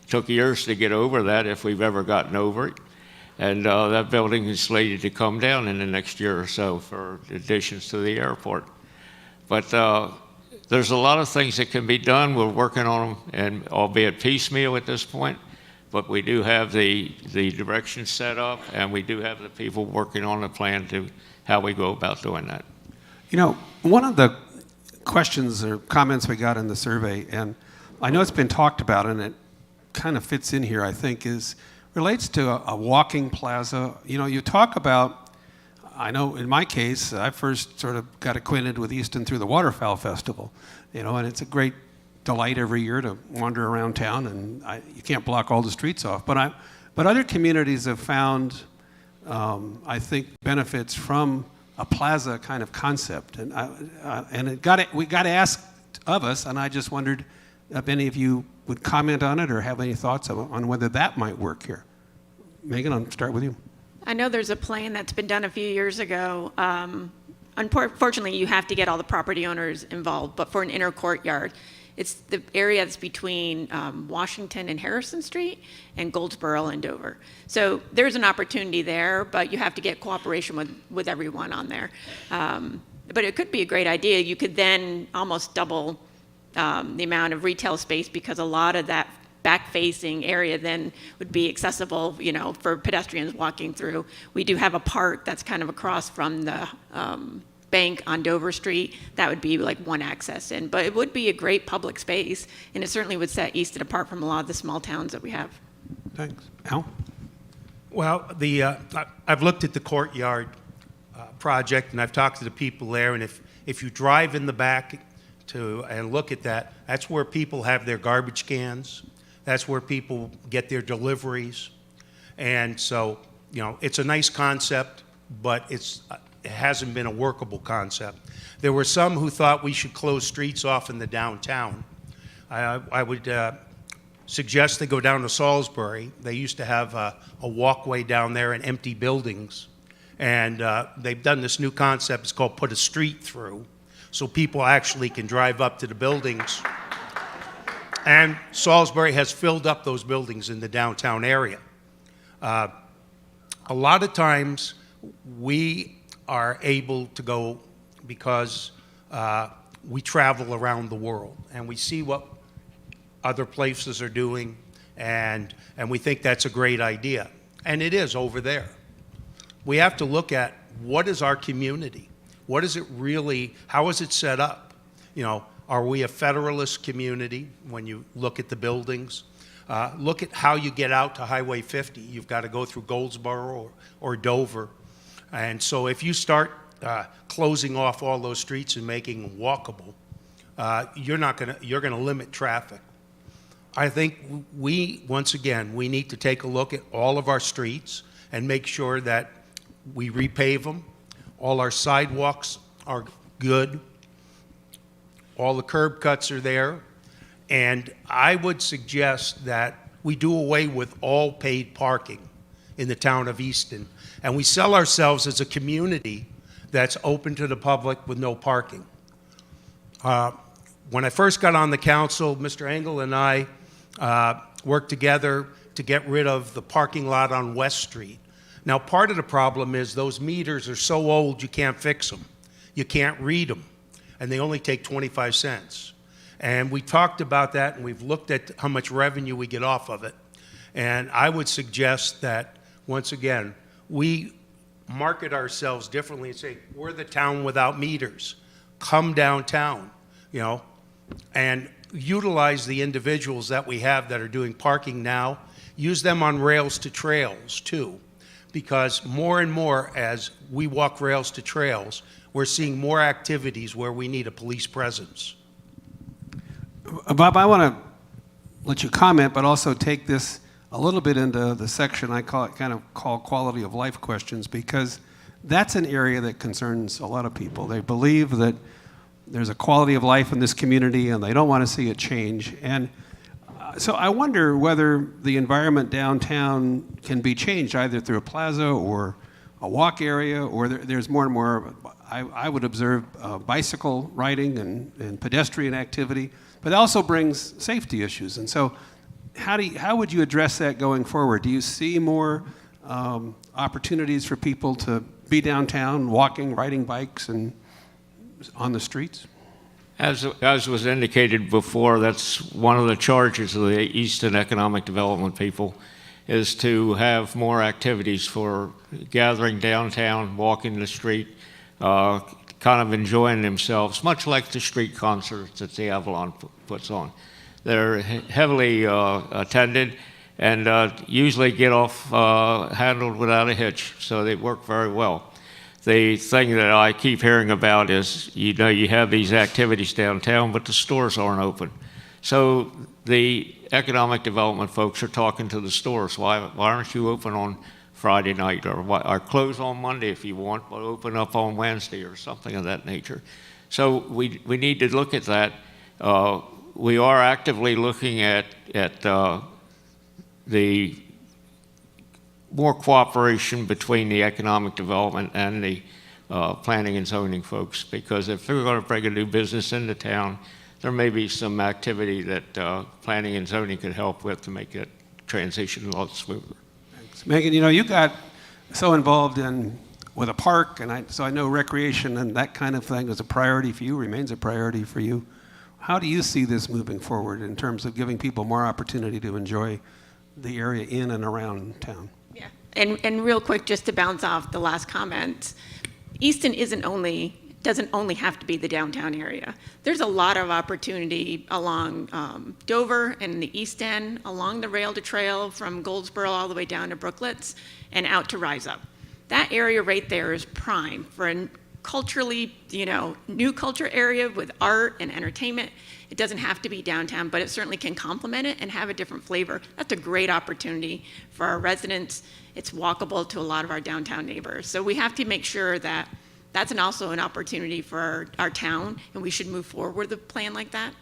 It took years to get over that, if we've ever gotten over it. And that building is slated to come down in the next year or so for additions to the airport. But there's a lot of things that can be done. We're working on them, and albeit piecemeal at this point, but we do have the direction set up, and we do have the people working on a plan to how we go about doing that. You know, one of the questions or comments we got in the survey, and I know it's been talked about, and it kind of fits in here, I think, relates to a walking plaza. You know, you talk about, I know in my case, I first sort of got acquainted with Easton through the Waterfowl Festival, you know, and it's a great delight every year to wander around town, and you can't block all the streets off. But other communities have found, I think, benefits from a plaza kind of concept, and we got asked of us, and I just wondered if any of you would comment on it or have any thoughts on whether that might work here. Megan, I'll start with you. I know there's a plan that's been done a few years ago. Unfortunately, you have to get all the property owners involved, but for an inner courtyard, it's the area that's between Washington and Harrison Street and Goldsboro and Dover. So there's an opportunity there, but you have to get cooperation with everyone on there. But it could be a great idea. You could then almost double the amount of retail space, because a lot of that back-facing area then would be accessible, you know, for pedestrians walking through. We do have a park that's kind of across from the bank on Dover Street. That would be like one access in, but it would be a great public space, and it certainly would set Easton apart from a lot of the small towns that we have. Thanks. Al? Well, I've looked at the courtyard project, and I've talked to the people there, and if you drive in the back and look at that, that's where people have their garbage cans. That's where people get their deliveries. And so, you know, it's a nice concept, but it hasn't been a workable concept. There were some who thought we should close streets off in the downtown. I would suggest they go down to Salisbury. They used to have a walkway down there and empty buildings. And they've done this new concept. It's called Put a Street Through, so people actually can drive up to the buildings. And Salisbury has filled up those buildings in the downtown area. A lot of times we are able to go because we travel around the world and we see what other places are doing, and we think that's a great idea. And it is over there. We have to look at what is our community? What is it really, how is it set up? You know, are we a Federalist community when you look at the buildings? Look at how you get out to Highway 50. You've got to go through Goldsboro or Dover. And so if you start closing off all those streets and making them walkable, you're going to limit traffic. I think once again, we need to take a look at all of our streets and make sure that we repave them. All our sidewalks are good. All the curb cuts are there. And I would suggest that we do away with all paid parking in the town of Easton. And we sell ourselves as a community that's open to the public with no parking. When I first got on the council, Mr. Engel and I worked together to get rid of the parking lot on West Street. Now, part of the problem is those meters are so old you can't fix them. You can't read them, and they only take 25 cents. And we talked about that, and we've looked at how much revenue we get off of it. And I would suggest that, once again, we market ourselves differently and say, we're the town without meters. Come downtown, you know, and utilize the individuals that we have that are doing parking now. Use them on rails to trails, too. Because more and more, as we walk rails to trails, we're seeing more activities where we need a police presence. Bob, I want to let you comment, but also take this a little bit into the section I call quality of life questions, because that's an area that concerns a lot of people. They believe that there's a quality of life in this community and they don't want to see it change. And so I wonder whether the environment downtown can be changed either through a plaza or walk area, or there's more and more, I would observe, bicycle riding and pedestrian activity, but it also brings safety issues. And so how would you address that going forward? Do you see more opportunities for people to be downtown, walking, riding bikes, and on the streets? As was indicated before, that's one of the charges of the Easton Economic Development people, is to have more activities for gathering downtown, walking the street, kind of enjoying themselves, much like the street concerts that the Avalon puts on. They're heavily attended and usually get off handled without a hitch, so they work very well. The thing that I keep hearing about is, you know, you have these activities downtown, but the stores aren't open. So the economic development folks are talking to the stores. Why aren't you open on Friday night, or close on Monday if you want, but open up on Wednesday or something of that nature? So we need to look at that. We are actively looking at the more cooperation between the economic development and the planning and zoning folks, because if they're going to bring a new business into town, there may be some activity that planning and zoning could help with to make that transition a lot smoother. Thanks. Megan, you know, you got so involved with a park, and so I know recreation and that kind of thing is a priority for you, remains a priority for you. How do you see this moving forward in terms of giving people more opportunity to enjoy the area in and around town? Yeah, and real quick, just to bounce off the last comment, Easton doesn't only have to be the downtown area. There's a lot of opportunity along Dover and the East End, along the rail to trail from Goldsboro all the way down to Brooklets and out to Rise Up. That area right there is prime for a culturally, new culture area with art and entertainment. It doesn't have to be downtown, but it certainly can complement it and have a different flavor. That's a great opportunity for our residents. It's walkable to a lot of our downtown neighbors. So we have to make sure that that's also an opportunity for our town, and we should move forward with a plan like that.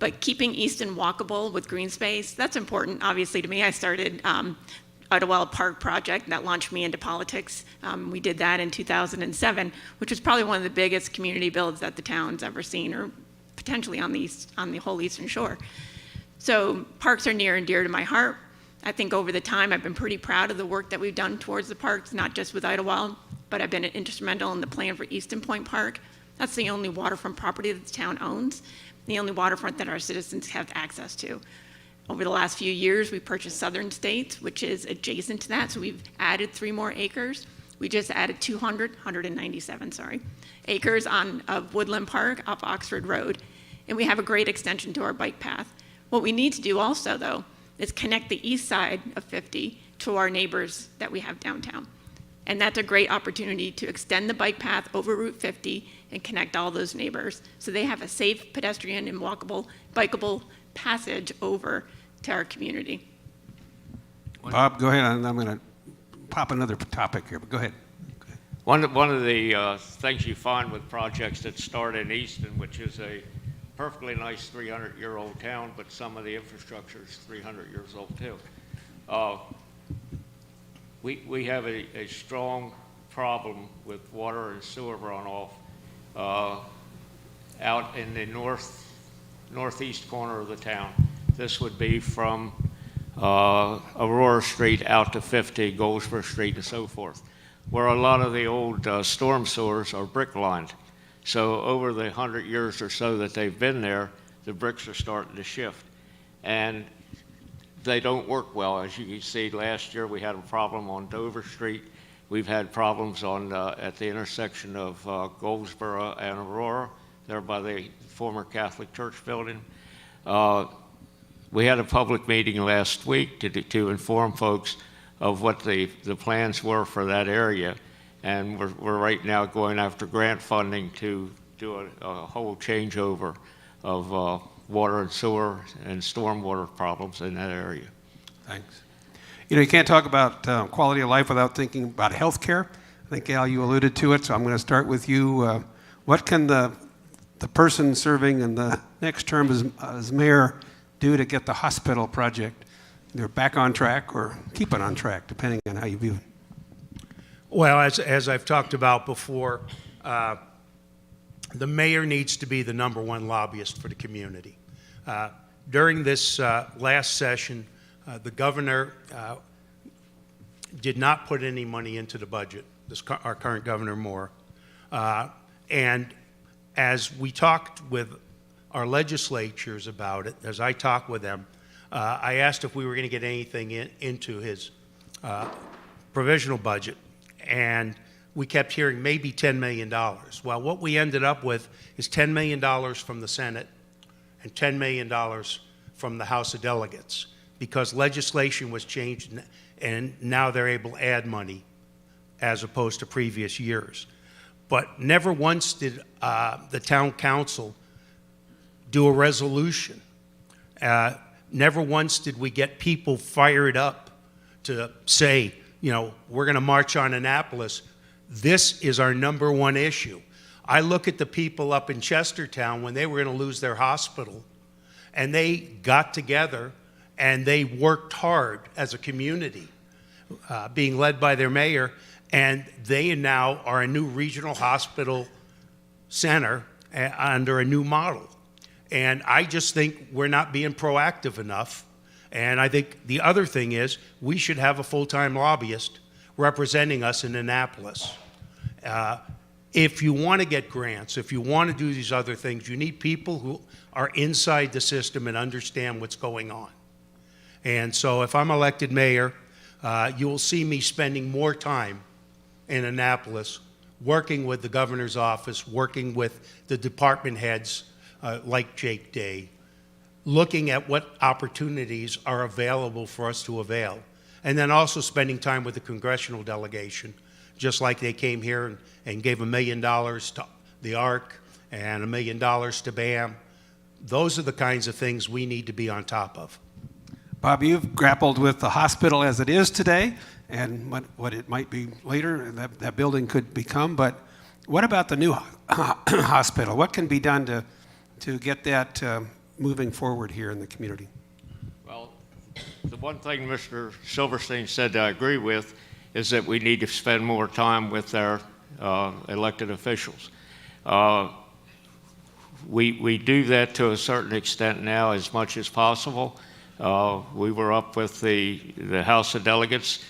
But keeping Easton walkable with green space, that's important, obviously, to me. I started Idlewild Park project that launched me into politics. We did that in 2007, which was probably one of the biggest community builds that the town's ever seen, or potentially on the whole Eastern Shore. So parks are near and dear to my heart. I think over the time I've been pretty proud of the work that we've done towards the parks, not just with Idlewild, but I've been instrumental in the plan for Easton Point Park. That's the only waterfront property that the town owns, the only waterfront that our citizens have access to. Over the last few years, we purchased Southern States, which is adjacent to that, so we've added 3 more acres. We just added 197 acres of Woodland Park off Oxford Road, and we have a great extension to our bike path. What we need to do also, though, is connect the east side of 50 to our neighbors that we have downtown. And that's a great opportunity to extend the bike path over Route 50 and connect all those neighbors so they have a safe pedestrian and walkable, bikeable passage over to our community. Bob, go ahead. I'm going to pop another topic here, but go ahead. One of the things you find with projects that start in Easton, which is a perfectly nice 300-year-old town, but some of the infrastructure is 300 years old too. We have a strong problem with water and sewer runoff out in the northeast corner of the town. This would be from Aurora Street out to 50, Goldsboro Street, and so forth, where a lot of the old storm sewers are brick lined. So over the 100 years or so that they've been there, the bricks are starting to shift. And they don't work well. As you can see, last year we had a problem on Dover Street. We've had problems at the intersection of Goldsboro and Aurora, there by the former Catholic Church building. We had a public meeting last week to inform folks of what the plans were for that area. And we're right now going after grant funding to do a whole changeover of water and sewer and stormwater problems in that area. Thanks. You can't talk about quality of life without thinking about health care. I think, Al, you alluded to it, so I'm going to start with you. What can the person serving in the next term as mayor do to get the hospital project either back on track or keep it on track, depending on how you view it? Well, as I've talked about before, the mayor needs to be the #1 lobbyist for the community. During this last session, the governor did not put any money into the budget, our current Governor Moore. And as we talked with our legislatures about it, as I talked with them, I asked if we were going to get anything into his provisional budget, and we kept hearing maybe $10 million. Well, what we ended up with is $10 million from the Senate and $10 million from the House of Delegates, because legislation was changed and now they're able to add money as opposed to previous years. But never once did the town council do a resolution. Never once did we get people fired up to say, you know, we're going to march on Annapolis. This is our #1 issue. I look at the people up in Chestertown when they were going to lose their hospital, and they got together and they worked hard as a community, being led by their mayor, and they now are a new regional hospital center under a new model. And I just think we're not being proactive enough. And I think the other thing is we should have a full-time lobbyist representing us in Annapolis. If you want to get grants, if you want to do these other things, you need people who are inside the system and understand what's going on. And so if I'm elected mayor, you will see me spending more time in Annapolis, working with the governor's office, working with the department heads like Jake Day, looking at what opportunities are available for us to avail, and then also spending time with the congressional delegation, just like they came here and gave $1 million to the ARC and $1 million to BAM. Those are the kinds of things we need to be on top of. Bob, you've grappled with the hospital as it is today and what it might be later, and that building could become, but what about the new hospital? What can be done to get that moving forward here in the community? Well, the one thing Mr. Silverstein said that I agree with is that we need to spend more time with our elected officials. We do that to a certain extent now as much as possible. We were up with the House of Delegates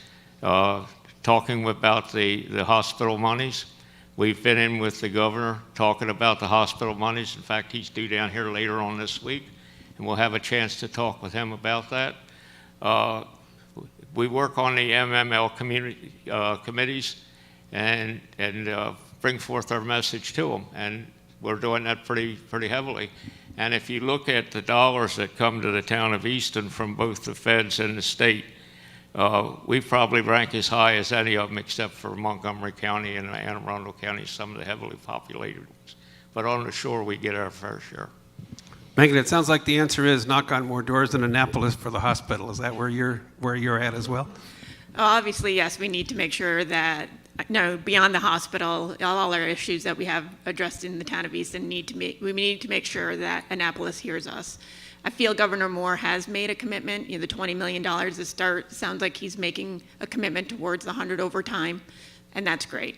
talking about the hospital monies. We've been in with the governor talking about the hospital monies. In fact, he's due down here later on this week, and we'll have a chance to talk with him about that. We work on the MML community committees and bring forth our message to them, and we're doing that pretty heavily. And if you look at the dollars that come to the town of Easton from both the feds and the state, we probably rank as high as any of them except for Montgomery County and Anne Arundel County, some of the heavily populated ones. But on the shore, we get our fair share. Megan, it sounds like the answer is knock on more doors in Annapolis for the hospital. Is that where you're at as well? Obviously, yes, we need to make sure that, no, beyond the hospital, all our issues that we have addressed in the town of Easton we need to make sure that Annapolis hears us. I feel Governor Moore has made a commitment. You know, the $20 million to start sounds like he's making a commitment towards the 100 over time, and that's great.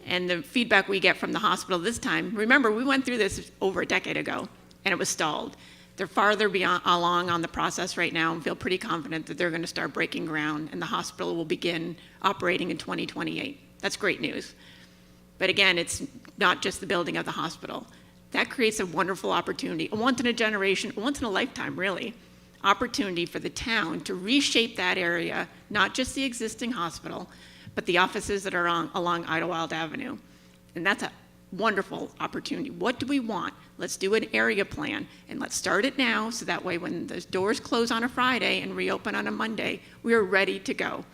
And the feedback we get from the hospital this time, remember, we went through this over a decade ago, and it was stalled. They're farther along on the process right now and feel pretty confident that they're going to start breaking ground, and the hospital will begin operating in 2028. That's great news. But again, it's not just the building of the hospital. That creates a wonderful opportunity, a once in a generation, once in a lifetime, really, opportunity for the town to reshape that area, not just the existing hospital, but the offices that are along Idlewild Avenue. And that's a wonderful opportunity. What do we want? Let's do an area plan, and let's start it now, so that way when the doors close on a Friday and reopen on a Monday, we are ready to go.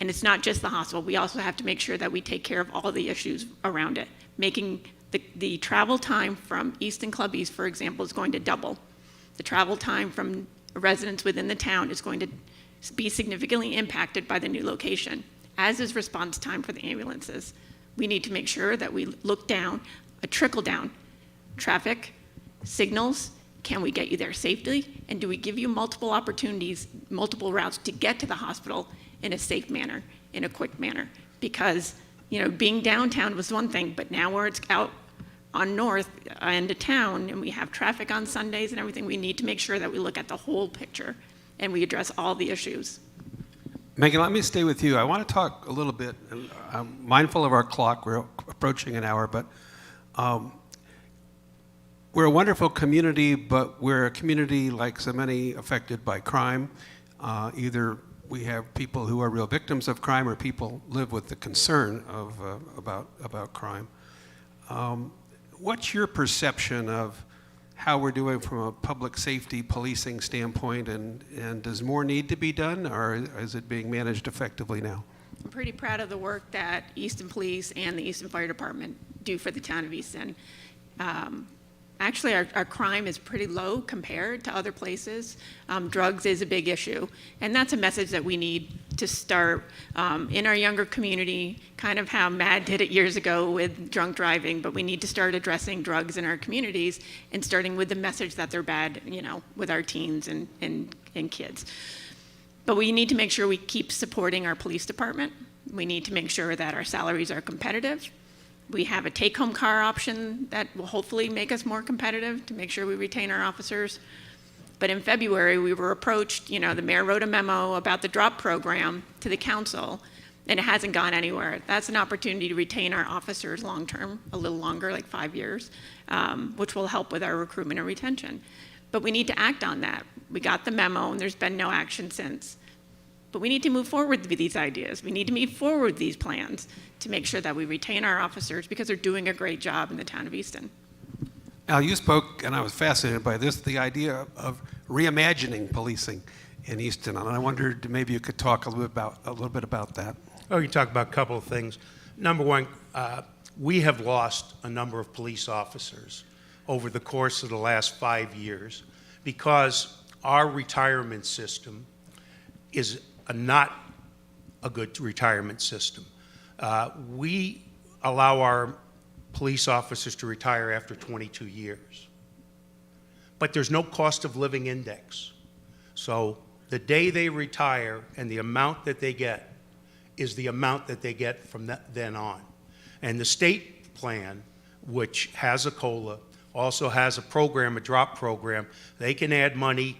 And it's not just the hospital. We also have to make sure that we take care of all the issues around it. Making the travel time from Easton Club East, for example, is going to double. The travel time from residents within the town is going to be significantly impacted by the new location, as is response time for the ambulances. We need to make sure that we look down, a trickle down, traffic, signals, can we get you there safely? And do we give you multiple opportunities, multiple routes to get to the hospital in a safe manner, in a quick manner? because, being downtown was one thing, but now where it's out on north end of town and we have traffic on Sundays and everything, we need to make sure that we look at the whole picture and we address all the issues. Megan, let me stay with you. I want to talk a little bit, and I'm mindful of our clock. We're approaching an hour, but we're a wonderful community, but we're a community like so many affected by crime. Either we have people who are real victims of crime, or people live with the concern of about crime. What's your perception of how we're doing from a public safety policing standpoint, and does more need to be done, or is it being managed effectively now? I'm pretty proud of the work that Easton Police and the Easton Fire Department do for the town of Easton. Actually, our crime is pretty low compared to other places. Drugs is a big issue, and that's a message that we need to start in our younger community, kind of how MAD did it years ago with drunk driving, but we need to start addressing drugs in our communities and starting with the message that they're bad, with our teens and kids. But we need to make sure we keep supporting our police department. We need to make sure that our salaries are competitive. We have a take-home car option that will hopefully make us more competitive to make sure we retain our officers. But in February, we were approached, the mayor wrote a memo about the drop program to the council, and it hasn't gone anywhere. That's an opportunity to retain our officers long-term, a little longer, like 5 years, which will help with our recruitment and retention. But we need to act on that. We got the memo, and there's been no action since. But we need to move forward with these ideas. We need to move forward with these plans to make sure that we retain our officers because they're doing a great job in the town of Easton. Al, you spoke, and I was fascinated by this, the idea of reimagining policing in Easton, and I wondered maybe you could talk a little bit about that. Oh, you talk about a couple of things. Number one, we have lost a number of police officers over the course of the last 5 years because our retirement system is not a good retirement system. We allow our police officers to retire after 22 years. But there's no cost of living index. So the day they retire and the amount that they get is the amount that they get from then on. And the state plan, which has a COLA, also has a program, a drop program. They can add money.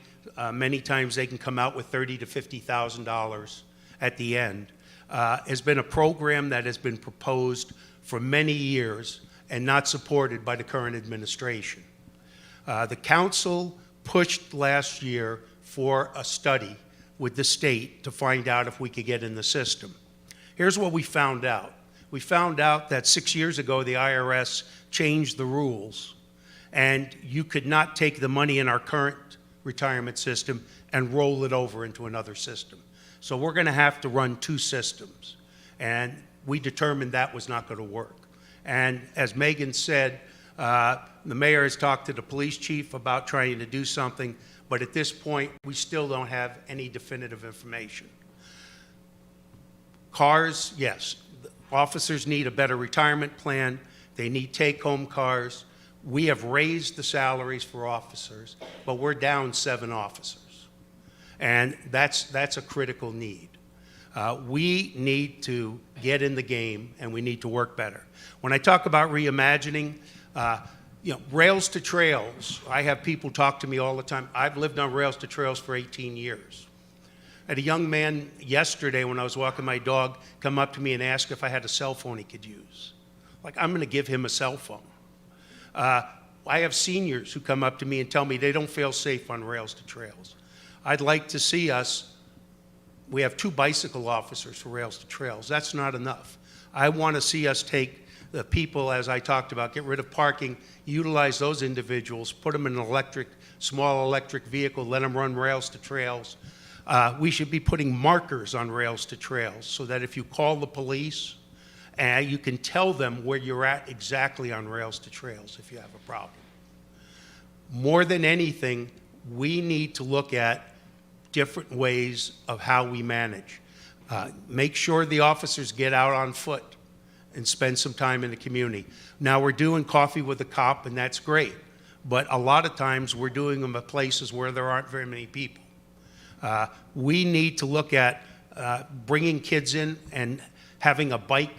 Many times they can come out with $30,000 to $50,000 at the end. Has been a program that has been proposed for many years and not supported by the current administration. The council pushed last year for a study with the state to find out if we could get in the system. Here's what we found out. We found out that 6 years ago the IRS changed the rules, and you could not take the money in our current retirement system and roll it over into another system. So we're going to have to run two systems, and we determined that was not going to work. And as Megan said, the mayor has talked to the police chief about trying to do something, but at this point we still don't have any definitive information. Cars, yes, officers need a better retirement plan. They need take-home cars. We have raised the salaries for officers, but we're down 7 officers. And that's a critical need. We need to get in the game, and we need to work better. When I talk about reimagining, rails to trails, I have people talk to me all the time. I've lived on rails to trails for 18 years. I had a young man yesterday when I was walking my dog come up to me and ask if I had a cell phone he could use. Like, I'm going to give him a cell phone. I have seniors who come up to me and tell me they don't feel safe on rails to trails. I'd like to see us, we have 2 bicycle officers for rails to trails. That's not enough. I want to see us take the people, as I talked about, get rid of parking, utilize those individuals, put them in an small electric vehicle, let them run rails to trails. We should be putting markers on rails to trails so that if you call the police, you can tell them where you're at exactly on rails to trails if you have a problem. More than anything, we need to look at different ways of how we manage. Make sure the officers get out on foot and spend some time in the community. Now, we're doing coffee with a cop, and that's great, but a lot of times we're doing them at places where there aren't very many people. We need to look at bringing kids in and having a bike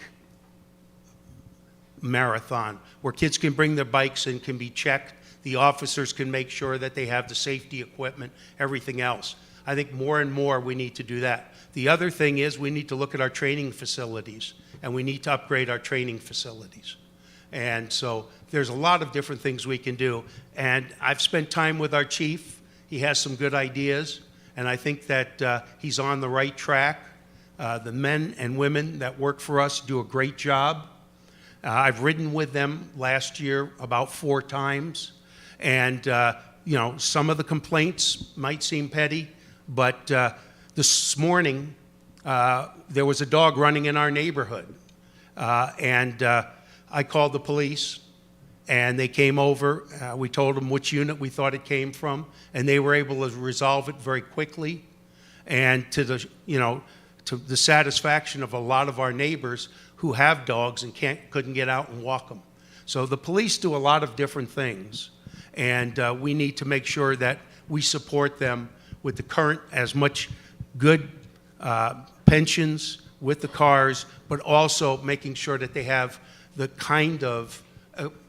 marathon where kids can bring their bikes and can be checked. The officers can make sure that they have the safety equipment, everything else. I think more and more we need to do that. The other thing is we need to look at our training facilities, and we need to upgrade our training facilities. And so there's a lot of different things we can do. And I've spent time with our chief. He has some good ideas, and I think that he's on the right track. The men and women that work for us do a great job. I've ridden with them last year about 4 times. And, you know, some of the complaints might seem petty, but this morning there was a dog running in our neighborhood. And I called the police, and they came over. We told them which unit we thought it came from, and they were able to resolve it very quickly. And to the, you know, to the satisfaction of a lot of our neighbors who have dogs and couldn't get out and walk them. So the police do a lot of different things, and we need to make sure that we support them with the current, as much good pensions with the cars, but also making sure that they have the kind of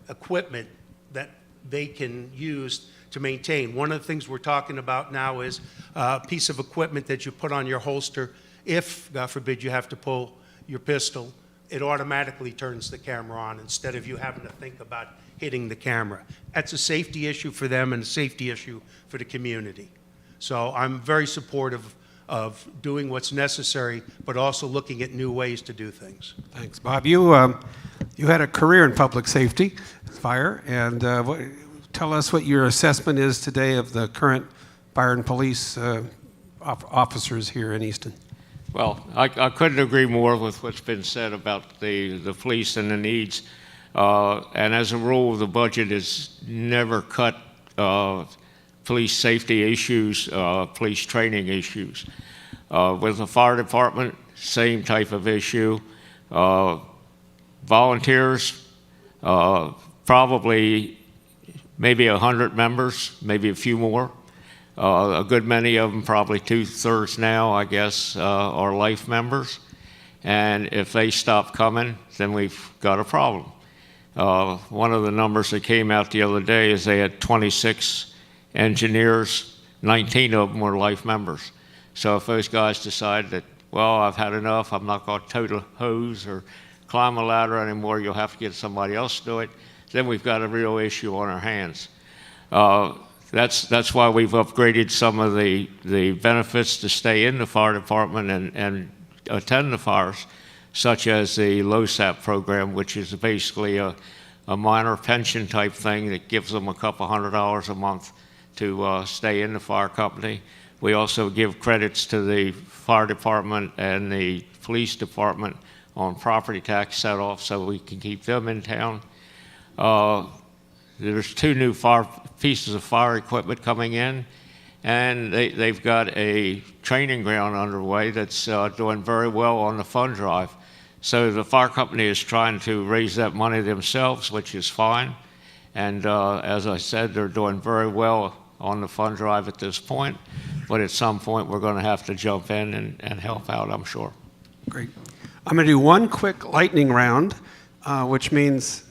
equipment that they can use to maintain. One of the things we're talking about now is a piece of equipment that you put on your holster. If, God forbid, you have to pull your pistol, it automatically turns the camera on instead of you having to think about hitting the camera. That's a safety issue for them and a safety issue for the community. So I'm very supportive of doing what's necessary, but also looking at new ways to do things. Thanks, Bob. You had a career in public safety, fire, and tell us what your assessment is today of the current fire and police officers here in Easton. Well, I couldn't agree more with what's been said about the police and the needs. And as a rule, the budget is never cut police safety issues, police training issues. With the fire department, same type of issue. Volunteers, probably maybe 100 members, maybe a few more. A good many of them, probably 2/3 now, I guess, are life members. And if they stop coming, then we've got a problem. One of the numbers that came out the other day is they had 26 engineers, 19 of them were life members. So if those guys decide that, well, I've had enough, I'm not going to tow the hose or climb a ladder anymore, you'll have to get somebody else to do it, then we've got a real issue on our hands. That's why we've upgraded some of the benefits to stay in the fire department and attend the fires, such as the LoSAP program, which is basically a minor pension type thing that gives them a couple $100 a month to stay in the fire company. We also give credits to the fire department and the police department on property tax set-off so we can keep them in town. There's 2 new pieces of fire equipment coming in, and they've got a training ground underway that's doing very well on the fund drive. So the fire company is trying to raise that money themselves, which is fine. And as I said, they're doing very well on the fund drive at this point. But at some point, we're going to have to jump in and help out, I'm sure. Great. I'm going to do one quick lightning round, which means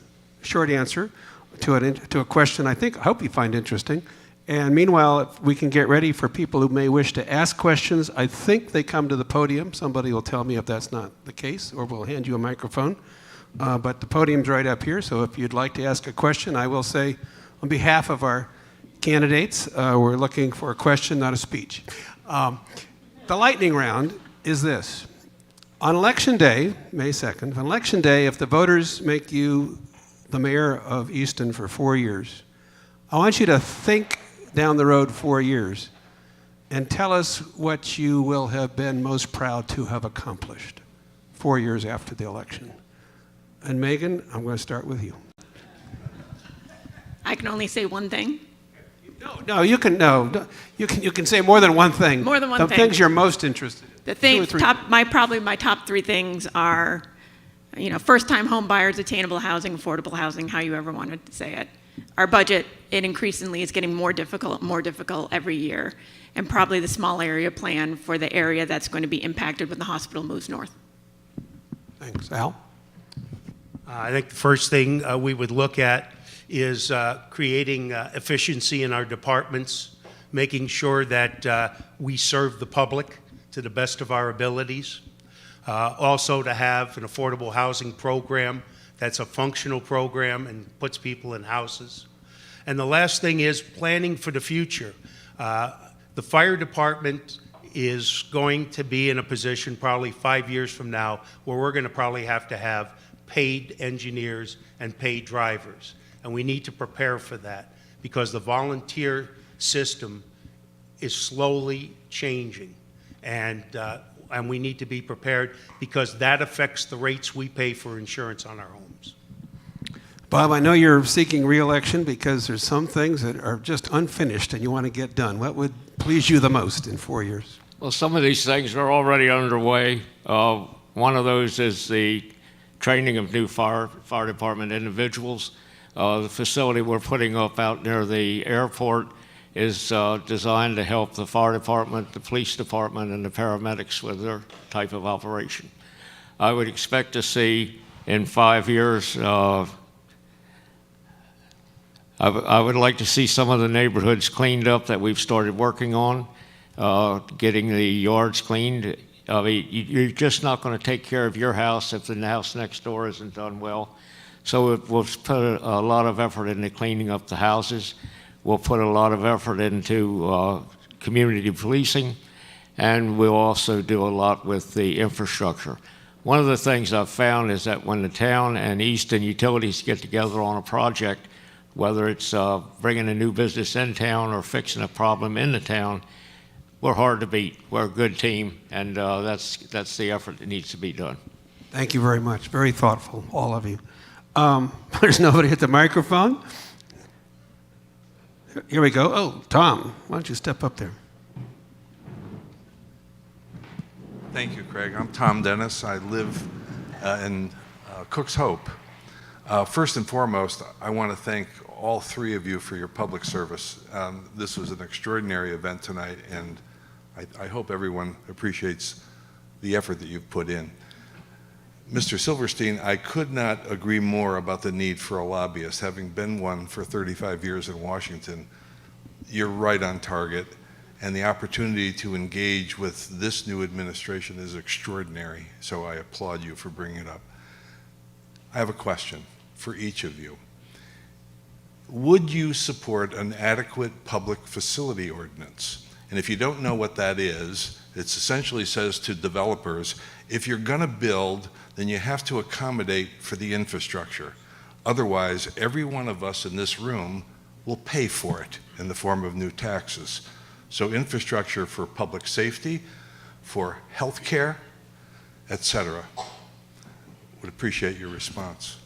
short answer to a question I hope you find interesting. And meanwhile, if we can get ready for people who may wish to ask questions, I think they come to the podium. Somebody will tell me if that's not the case, or we'll hand you a microphone. But the podium's right up here, so if you'd like to ask a question, I will say on behalf of our candidates, we're looking for a question, not a speech. The lightning round is this. On Election Day, May 2nd, on Election Day, if the voters make you the mayor of Easton for 4 years, I want you to think down the road 4 years and tell us what you will have been most proud to have accomplished 4 years after the election. And Megan, I'm going to start with you. I can only say one thing. You can say more than one thing. More than one the thing. The things you're most interested in. The things, probably my top 3 things are, first-time home buyers, attainable housing, affordable housing, how you ever wanted to say it. Our budget, it increasingly is getting more difficult every year, and probably the small area plan for the area that's going to be impacted when the hospital moves north. Thanks. Al? I think the first thing we would look at is creating efficiency in our departments, making sure that we serve the public to the best of our abilities. Also to have an affordable housing program that's a functional program and puts people in houses. And the last thing is planning for the future. The fire department is going to be in a position probably 5 years from now where we're going to probably have to have paid engineers and paid drivers. And we need to prepare for that because the volunteer system is slowly changing. And we need to be prepared because that affects the rates we pay for insurance on our homes. Bob, I know you're seeking re-election because there's some things that are just unfinished and you want to get done. What would please you the most in 4 years? Well, some of these things are already underway. One of those is the training of new fire department individuals. The facility we're putting up out near the airport is designed to help the fire department, the police department, and the paramedics with their type of operation. I would expect to see in 5 years, I would like to see some of the neighborhoods cleaned up that we've started working on, getting the yards cleaned. I mean, you're just not going to take care of your house if the house next door isn't done well. So we'll put a lot of effort into cleaning up the houses. We'll put a lot of effort into community policing, and we'll also do a lot with the infrastructure. One of the things I've found is that when the town and Easton utilities get together on a project, whether it's bringing a new business in town or fixing a problem in the town, we're hard to beat. We're a good team, and that's the effort that needs to be done. Thank you very much. Very thoughtful, all of you. There's nobody at the microphone. Here we go. Oh, Tom, why don't you step up there? Thank you, Craig. I'm Tom Dennis. I live in Cook's Hope. First and foremost, I want to thank all three of you for your public service. This was an extraordinary event tonight, and I hope everyone appreciates the effort that you've put in. Mr. Silverstein, I could not agree more about the need for a lobbyist. Having been one for 35 years in Washington, you're right on target, and the opportunity to engage with this new administration is extraordinary, so I applaud you for bringing it up. I have a question for each of you. Would you support an adequate public facility ordinance? And if you don't know what that is, it essentially says to developers, if you're going to build, then you have to accommodate for the infrastructure. Otherwise, every one of us in this room will pay for it in the form of new taxes. So infrastructure for public safety, for health care, etc. Would appreciate your response.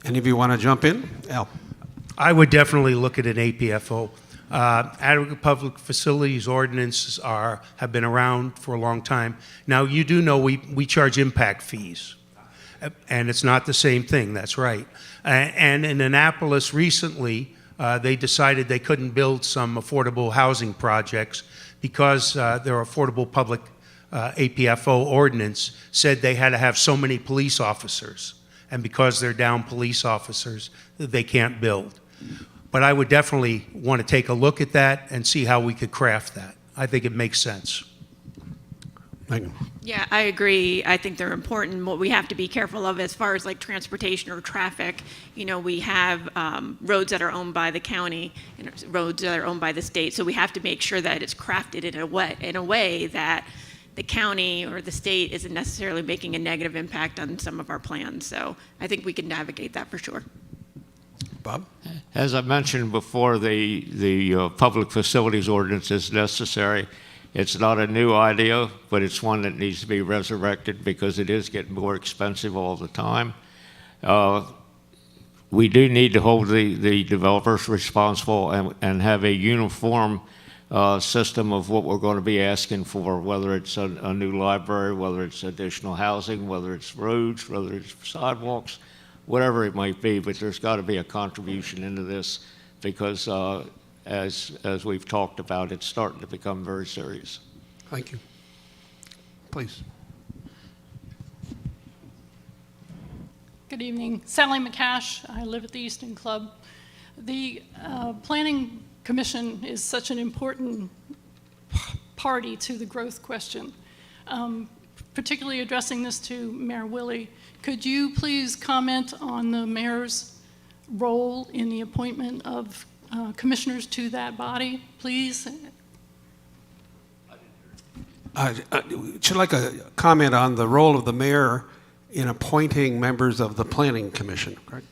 Any of you want to jump in? Al? I would definitely look at an APFO. Adequate public facilities ordinances have been around for a long time. Now, you do know we charge impact fees, and it's not the same thing, that's right. And in Annapolis recently, they decided they couldn't build some affordable housing projects because their affordable public APFO ordinance said they had to have so many police officers. And because they're down police officers, they can't build. But I would definitely want to take a look at that and see how we could craft that. I think it makes sense. Thank you. Yeah, I agree. I think they're important. What we have to be careful of as far as like transportation or traffic, you know, we have roads that are owned by the county and roads that are owned by the state. So we have to make sure that it's crafted in a way that the county or the state isn't necessarily making a negative impact on some of our plans. So I think we can navigate that for sure. Bob? As I mentioned before, the public facilities ordinance is necessary. It's not a new idea, but it's one that needs to be resurrected because it is getting more expensive all the time. We do need to hold the developers responsible and have a uniform system of what we're going to be asking for, whether it's a new library, whether it's additional housing, whether it's roads, whether it's sidewalks, whatever it might be, but there's got to be a contribution into this because as we've talked about, it's starting to become very serious. Thank you. Please. Good evening. Sally McCash. I live at the Easton Club. The Planning Commission is such an important party to the growth question. Particularly addressing this to Mayor Willie, could you please comment on the mayor's role in the appointment of commissioners to that body, please? Would you like a comment on the role of the mayor in appointing members of the Planning Commission? Correct?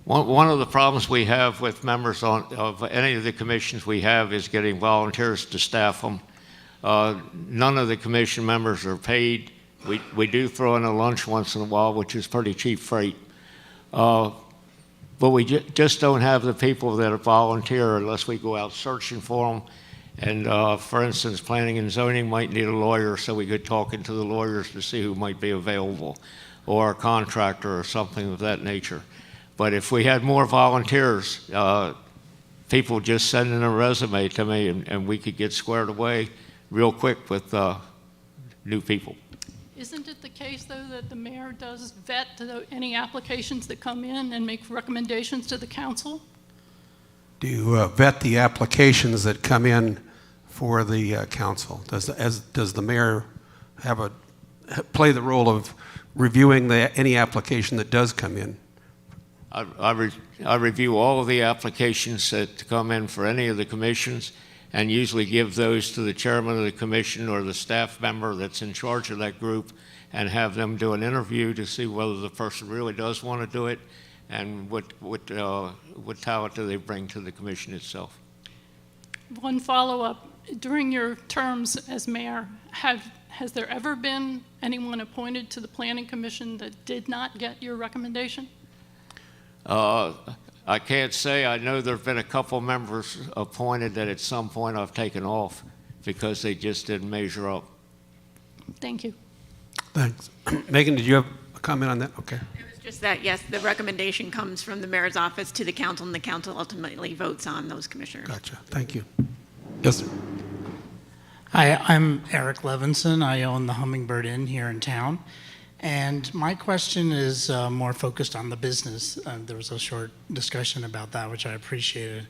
One of the problems we have with members of any of the commissions we have is getting volunteers to staff them. None of the commission members are paid. We do throw in a lunch once in a while, which is pretty cheap freight. But we just don't have the people that are volunteer unless we go out searching for them. And for instance, planning and zoning might need a lawyer, so we could talk into the lawyers to see who might be available, or a contractor or something of that nature. But if we had more volunteers, people just send in a resume to me, and we could get squared away real quick with new people. Isn't it the case, though, that the mayor does vet any applications that come in and make recommendations to the council? Do you vet the applications that come in for the council? Does the mayor play the role of reviewing any application that does come in? I review all of the applications that come in for any of the commissions, and usually give those to the chairman of the commission or the staff member that's in charge of that group, and have them do an interview to see whether the person really does want to do it, and what talent do they bring to the commission itself. One follow-up. During your terms as mayor, has there ever been anyone appointed to the Planning Commission that did not get your recommendation? I can't say. I know there have been a couple members appointed that at some point I've taken off because they just didn't measure up. Thank you. Thanks. Megan, did you have a comment on that? Okay. It was just that, yes, the recommendation comes from the mayor's office to the council, and the council ultimately votes on those commissioners. Gotcha. Thank you. Yes, sir. Hi, I'm Eric Levinson. I own the Hummingbird Inn here in town. And my question is more focused on the business. There was a short discussion about that, which I appreciated.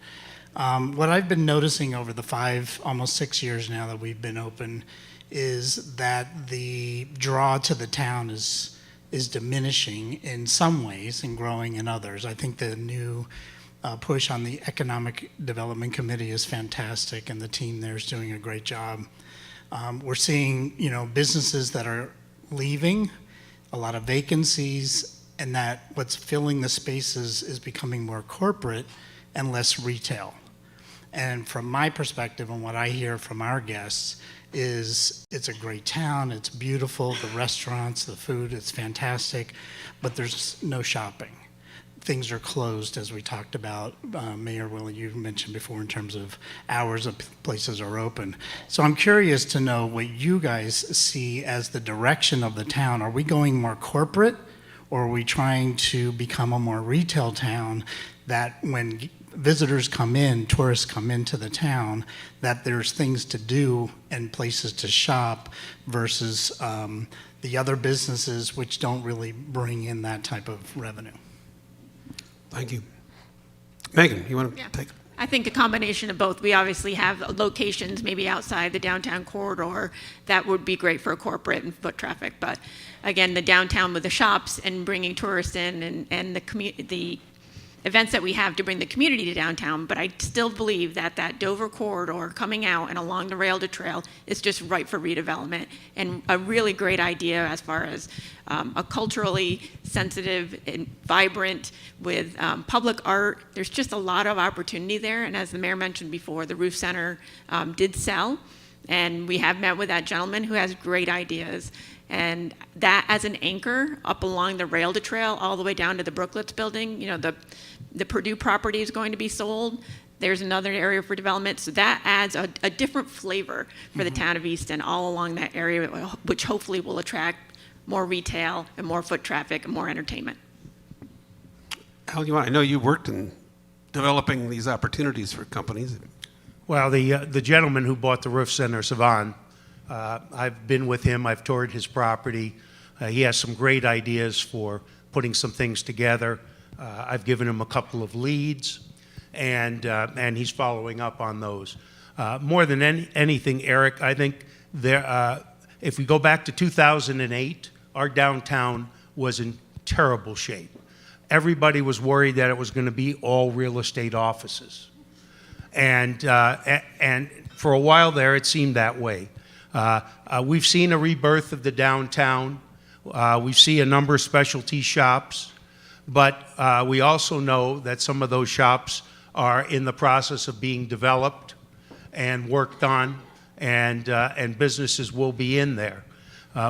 What I've been noticing over the almost 6 years now that we've been open is that the draw to the town is diminishing in some ways and growing in others. I think the new push on the Economic Development Committee is fantastic, and the team there is doing a great job. We're seeing, businesses that are leaving, a lot of vacancies, and that what's filling the spaces is becoming more corporate and less retail. And from my perspective and what I hear from our guests is it's a great town, it's beautiful, the restaurants, the food, it's fantastic, but there's no shopping. Things are closed, as we talked about. Mayor Willie, you mentioned before in terms of hours of places are open. So I'm curious to know what you guys see as the direction of the town. Are we going more corporate, or are we trying to become a more retail town that when visitors come in, tourists come into the town, that there's things to do and places to shop versus the other businesses which don't really bring in that type of revenue? Thank you. Megan, you want to take? I think a combination of both. We obviously have locations maybe outside the downtown corridor that would be great for corporate and foot traffic. But again, the downtown with the shops and bringing tourists in and the events that we have to bring the community to downtown. But I still believe that Dover corridor coming out and along the rail to trail is just right for redevelopment, and a really great idea as far as a culturally sensitive and vibrant with public art. There's just a lot of opportunity there. And as the mayor mentioned before, the Roof Center did sell, and we have met with that gentleman who has great ideas. And that as an anchor up along the rail to trail all the way down to the Brooklets building, the Purdue property is going to be sold. There's another area for development. So that adds a different flavor for the town of Easton all along that area, which hopefully will attract more retail and more foot traffic and more entertainment. Al, I know you worked in developing these opportunities for companies. Well, the gentleman who bought the Roof Center, Savan, I've been with him. I've toured his property. He has some great ideas for putting some things together. I've given him a couple of leads, and he's following up on those. More than anything, Eric, I think if we go back to 2008, our downtown was in terrible shape. Everybody was worried that it was going to be all real estate offices. And for a while there, it seemed that way. We've seen a rebirth of the downtown. We see a number of specialty shops, but we also know that some of those shops are in the process of being developed and worked on, and businesses will be in there.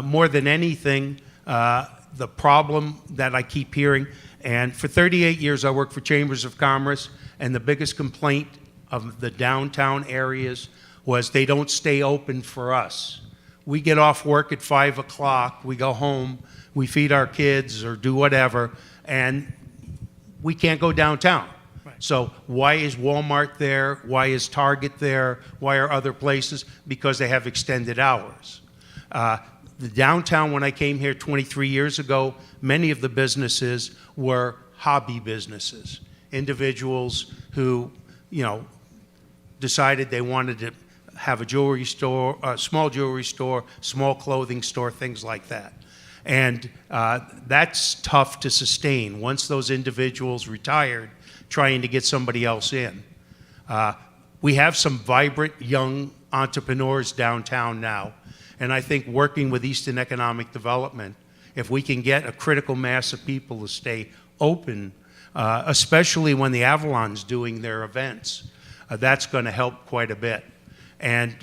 More than anything, the problem that I keep hearing, and for 38 years I worked for Chambers of Commerce, and the biggest complaint of the downtown areas was they don't stay open for us. We get off work at 5 o'clock, we go home, we feed our kids or do whatever, and we can't go downtown. Right. So why is Walmart there? Why is Target there? Why are other places? Because they have extended hours. The downtown, when I came here 23 years ago, many of the businesses were hobby businesses, individuals who, decided they wanted to have a jewelry store, a small jewelry store, small clothing store, things like that. And that's tough to sustain once those individuals retired, trying to get somebody else in. We have some vibrant young entrepreneurs downtown now, and I think working with Easton Economic Development, if we can get a critical mass of people to stay open, especially when the Avalon's doing their events, that's going to help quite a bit. And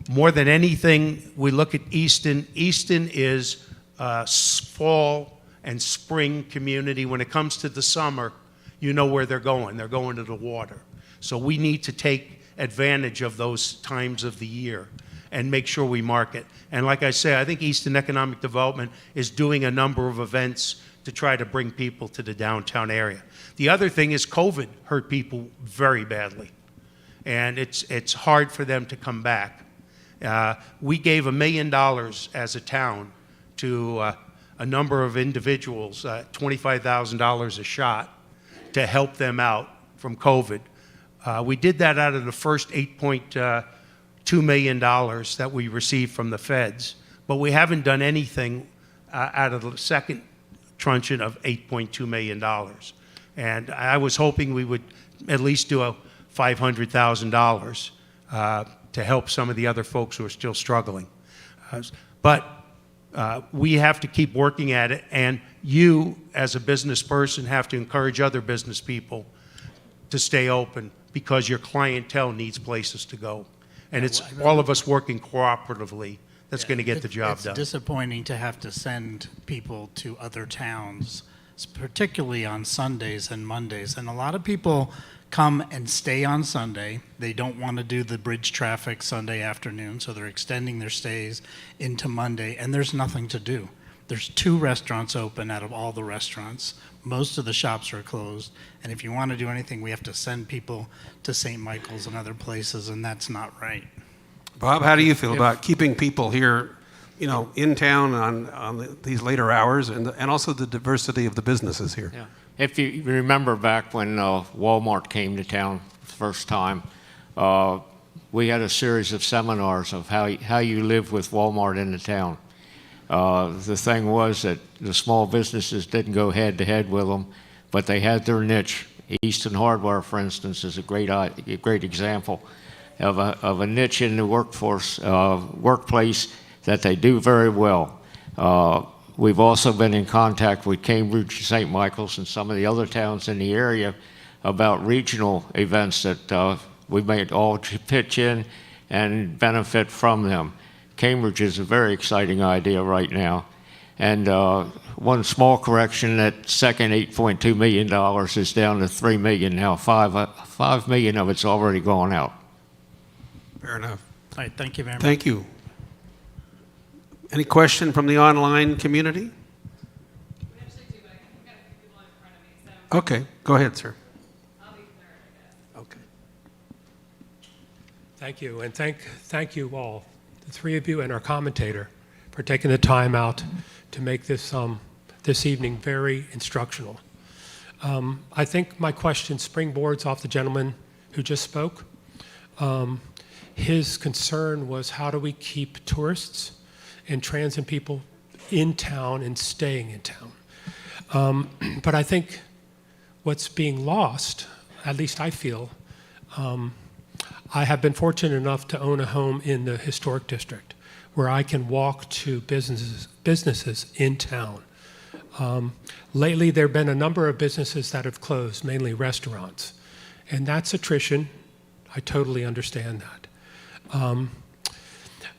more than anything, we look at Easton. Easton is a fall and spring community. When it comes to the summer, you know where they're going. They're going to the water. So we need to take advantage of those times of the year and make sure we market. And like I say, I think Easton Economic Development is doing a number of events to try to bring people to the downtown area. The other thing is COVID hurt people very badly, and it's hard for them to come back. We gave $1 million as a town to a number of individuals, $25,000 a shot, to help them out from COVID. We did that out of the first $8.2 million that we received from the feds, but we haven't done anything out of the second truncheon of $8.2 million. And I was hoping we would at least do a $500,000 to help some of the other folks who are still struggling. But we have to keep working at it, and you, as a business person, have to encourage other business people to stay open because your clientele needs places to go. And it's all of us working cooperatively that's going to get the job done. It's disappointing to have to send people to other towns, particularly on Sundays and Mondays. And a lot of people come and stay on Sunday. They don't want to do the bridge traffic Sunday afternoon, so they're extending their stays into Monday, and there's nothing to do. There's 2 restaurants open out of all the restaurants. Most of the shops are closed, and if you want to do anything, we have to send people to St. Michael's and other places, and that's not right. Bob, how do you feel about keeping people here, in town on these later hours, and also the diversity of the businesses here? Yeah. If you remember back when Walmart came to town the first time, we had a series of seminars of how you live with Walmart in the town. The thing was that the small businesses didn't go head to head with them, but they had their niche. Easton Hardware, for instance, is a great example of a niche in the workplace that they do very well. We've also been in contact with Cambridge, St. Michael's, and some of the other towns in the area about regional events that we may all pitch in and benefit from them. Cambridge is a very exciting idea right now. And one small correction, that second $8.2 million is down to $3 million now. $5 million of it's already gone out. Fair enough. All right, thank you very much. Thank you. Any question from the online community? We actually do, but I've got a few people in front of me, so Okay, go ahead, sir. I'll be third, I guess. Okay. Thank you, and thank you all, the 3 of you and our commentator, for taking the time out to make this, this evening very instructional. I think my question springboards off the gentleman who just spoke. His concern was, how do we keep tourists and transit people in town and staying in town? But I think what's being lost, at least I feel, I have been fortunate enough to own a home in the historic district where I can walk to businesses in town. Lately, there have been a number of businesses that have closed, mainly restaurants, and that's attrition. I totally understand that.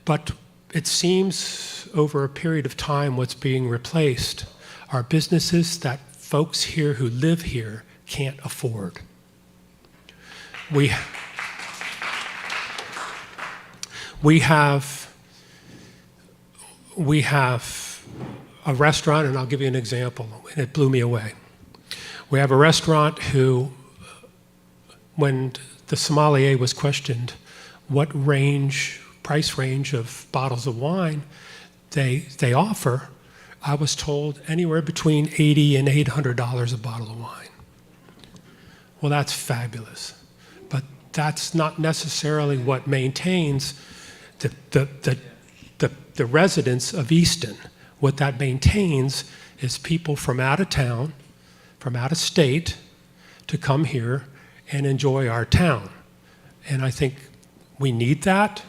But it seems over a period of time what's being replaced are businesses that folks here who live here can't afford. We have a restaurant, and I'll give you an example, and it blew me away. We have a restaurant who, when the sommelier was questioned what price range of bottles of wine they offer, I was told anywhere between $80 and $800 a bottle of wine. Well, that's fabulous, but that's not necessarily what maintains the residents of Easton. What that maintains is people from out of town, from out of state, to come here and enjoy our town. And I think we need that,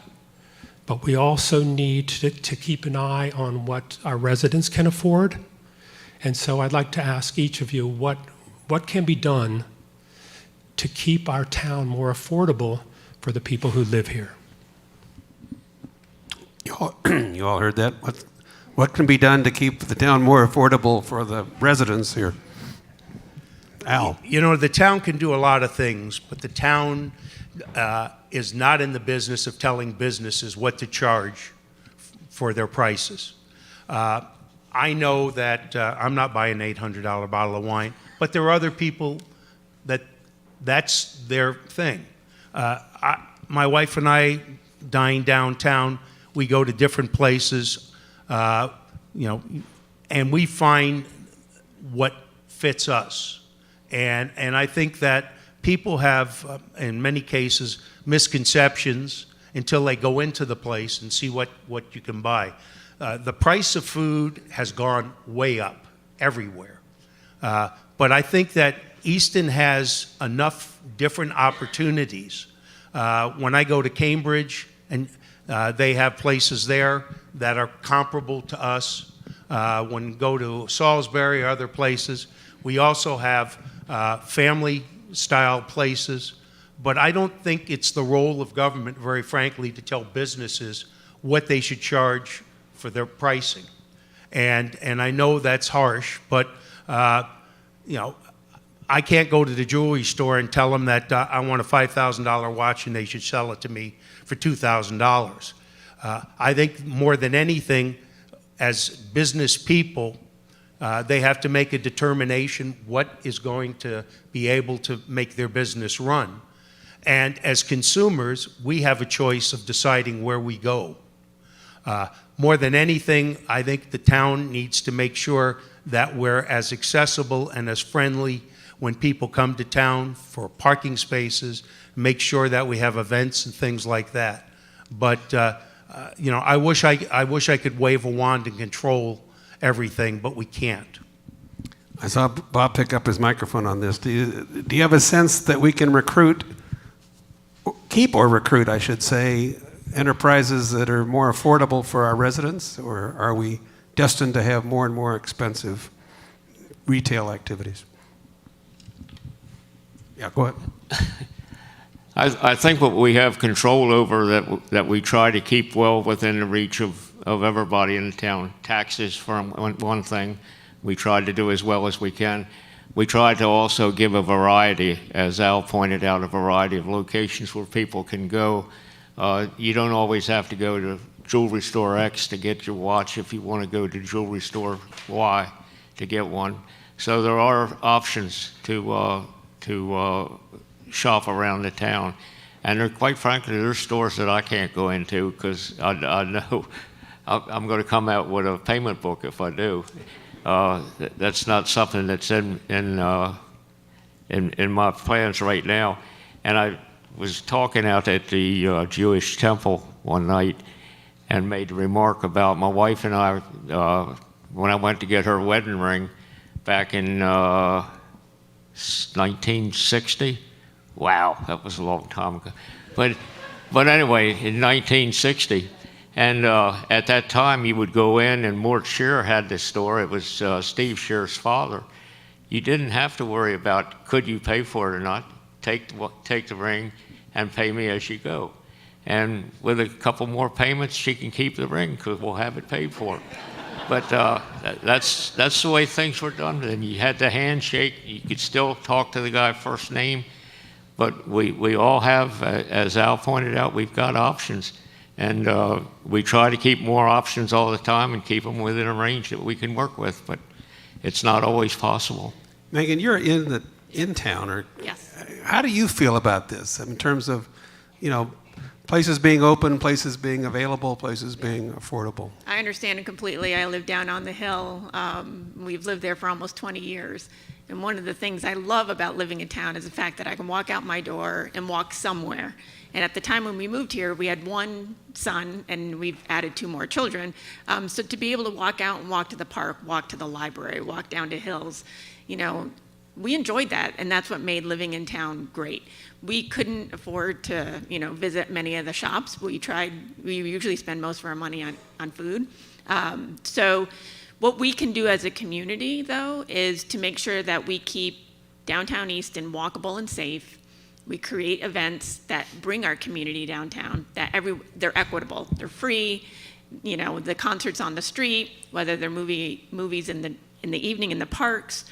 but we also need to keep an eye on what our residents can afford. And so I'd like to ask each of you, what can be done to keep our town more affordable for the people who live here? You all heard that? What can be done to keep the town more affordable for the residents here? Al. You know, the town can do a lot of things, but the town is not in the business of telling businesses what to charge for their prices. I know that I'm not buying an $800 bottle of wine, but there are other people that's their thing. My wife and I dine downtown. We go to different places, and we find what fits us. And I think that people have, in many cases, misconceptions until they go into the place and see what you can buy. The price of food has gone way up everywhere. But I think that Easton has enough different opportunities. When I go to Cambridge, and they have places there that are comparable to us. When we go to Salisbury or other places, we also have family-style places. But I don't think it's the role of government, very frankly, to tell businesses what they should charge for their pricing. And I know that's harsh, but I can't go to the jewelry store and tell them that I want a $5,000 watch and they should sell it to me for $2,000. I think more than anything, as business people, they have to make a determination what is going to be able to make their business run. And as consumers, we have a choice of deciding where we go. More than anything, I think the town needs to make sure that we're as accessible and as friendly when people come to town for parking spaces, make sure that we have events and things like that. But I wish I could wave a wand and control everything, but we can't. I saw Bob pick up his microphone on this. Do you have a sense that we can keep or recruit, I should say, enterprises that are more affordable for our residents, or are we destined to have more and more expensive retail activities? Yeah, go ahead. I think what we have control over that we try to keep well within the reach of everybody in the town. Taxes, for one thing, we try to do as well as we can. We try to also give a variety, as Al pointed out, a variety of locations where people can go. You don't always have to go to jewelry store X to get your watch if you want to go to jewelry store Y to get one. So there are options to shop around the town. And quite frankly, there's stores that I can't go into because I know I'm going to come out with a payment book if I do. That's not something that's in my plans right now. And I was talking out at the Jewish temple one night and made a remark about my wife and I, when I went to get her wedding ring back in 1960. Wow, that was a long time ago. But anyway, in 1960, and at that time you would go in, and Mort Scheer had this store. It was Steve Scheer's father. You didn't have to worry about could you pay for it or not. Take the ring and pay me as you go. And with a couple more payments, she can keep the ring because we'll have it paid for. But that's the way things were done. And you had the handshake. You could still talk to the guy first name. But we all have, as Al pointed out, we've got options. And we try to keep more options all the time and keep them within a range that we can work with. But it's not always possible. Megan, you're in town, or Yes. how do you feel about this in terms of, places being open, places being available, places being affordable? I understand it completely. I live down on the hill. We've lived there for almost 20 years. And one of the things I love about living in town is the fact that I can walk out my door and walk somewhere. And at the time when we moved here, we had one son, and we've added 2 more children. So to be able to walk out and walk to the park, walk to the library, walk down to hills, we enjoyed that, and that's what made living in town great. We couldn't afford to, visit many of the shops. We usually spend most of our money on food. So what we can do as a community, though, is to make sure that we keep downtown Easton walkable and safe. We create events that bring our community downtown, they're equitable, they're free. The concerts on the street, whether they're movies in the evening in the parks,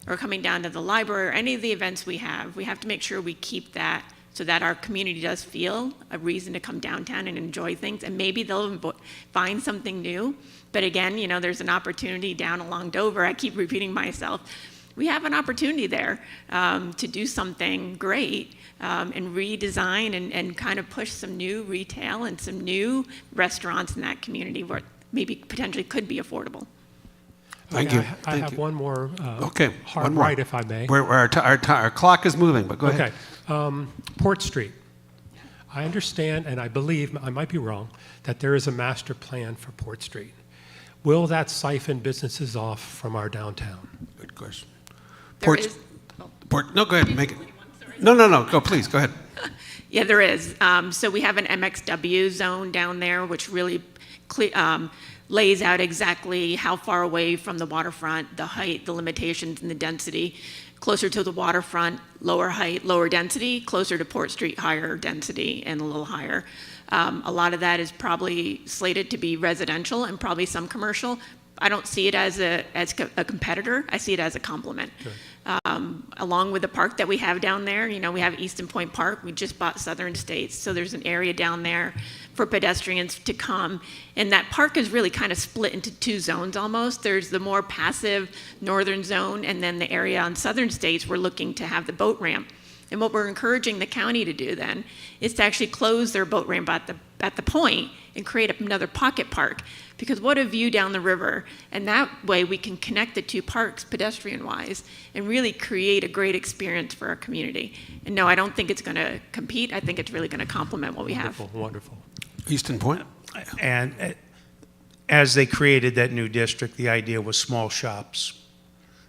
or coming down to the library, or any of the events we have to make sure we keep that so that our community does feel a reason to come downtown and enjoy things. And maybe they'll find something new. But again, there's an opportunity down along Dover. I keep repeating myself. We have an opportunity there to do something great and redesign and kind of push some new retail and some new restaurants in that community where maybe potentially could be affordable. Thank you. I have one more Okay, hard one more. right, if I may. Our clock is moving, but go ahead. Okay. Port Street. I understand, and I believe, I might be wrong, that there is a master plan for Port Street. Will that siphon businesses off from our downtown? Good question. There is. No, go ahead, make it. No, go, please, go ahead. Yeah, there is. So we have an MXW zone down there, which really lays out exactly how far away from the waterfront, the height, the limitations, and the density. Closer to the waterfront, lower height, lower density. Closer to Port Street, higher density and a little higher. A lot of that is probably slated to be residential and probably some commercial. I don't see it as a competitor. I see it as a complement. Sure. Along with the park that we have down there, we have Easton Point Park. We just bought Southern States, so there's an area down there for pedestrians to come. And that park is really kind of split into 2 zones almost. There's the more passive northern zone, and then the area on Southern States we're looking to have the boat ramp. And what we're encouraging the county to do then is to actually close their boat ramp at the point and create another pocket park. Because what a view down the river. And that way we can connect the 2 parks pedestrian-wise and really create a great experience for our community. And no, I don't think it's going to compete. I think it's really going to complement what we have. Wonderful. Easton Point. And as they created that new district, the idea was small shops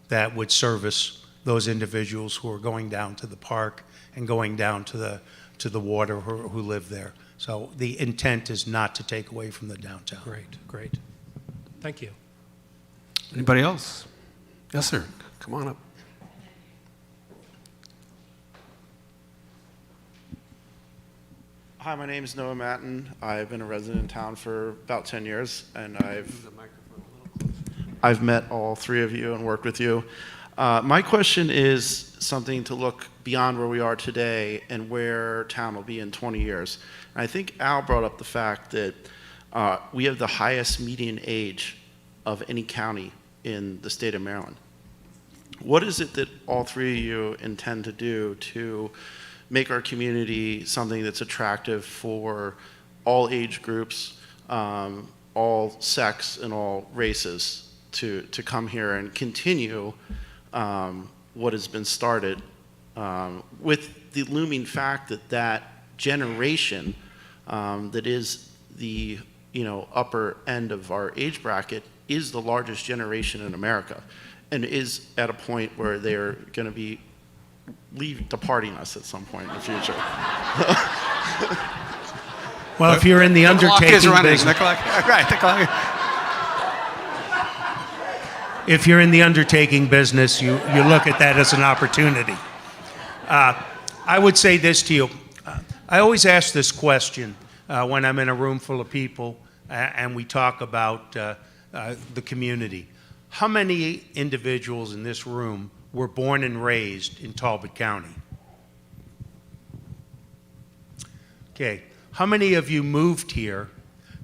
that would service those individuals who are going down to the park and going down to the water who live there. So the intent is not to take away from the downtown. Great. Thank you. Anybody else? Yes, sir. Come on up. Hi, my name is Noah Matten. I've been a resident in town for about 10 years, and I've met all 3 of you and worked with you. My question is something to look beyond where we are today and where town will be in 20 years. And I think Al brought up the fact that we have the highest median age of any county in the state of Maryland. What is it that all 3 of you intend to do to make our community something that's attractive for all age groups, all sects and all races to come here and continue what has been started, with the looming fact that that generation that is the upper end of our age bracket is the largest generation in America, and is at a point where they're going to be departing us at some point in the future. Well, if you're in the undertaking business, Right, the clock. if you're in the undertaking business, you look at that as an opportunity. I would say this to you. I always ask this question when I'm in a room full of people and we talk about the community. How many individuals in this room were born and raised in Talbot County? Okay. How many of you moved here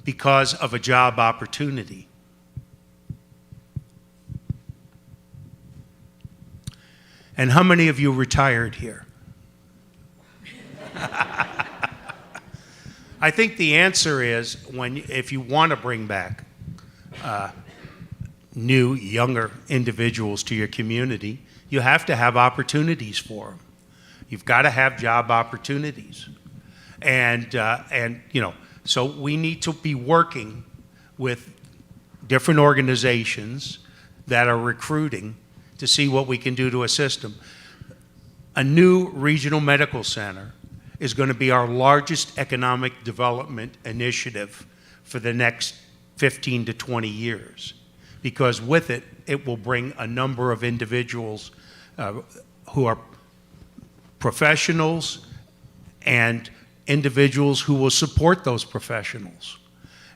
because of a job opportunity? And how many of you retired here? I think the answer is if you want to bring back new, younger individuals to your community, you have to have opportunities for them. You've got to have job opportunities. And so we need to be working with different organizations that are recruiting to see what we can do to assist them. A new regional medical center is going to be our largest economic development initiative for the next 15 to 20 years, because with it, it will bring a number of individuals who are professionals and individuals who will support those professionals.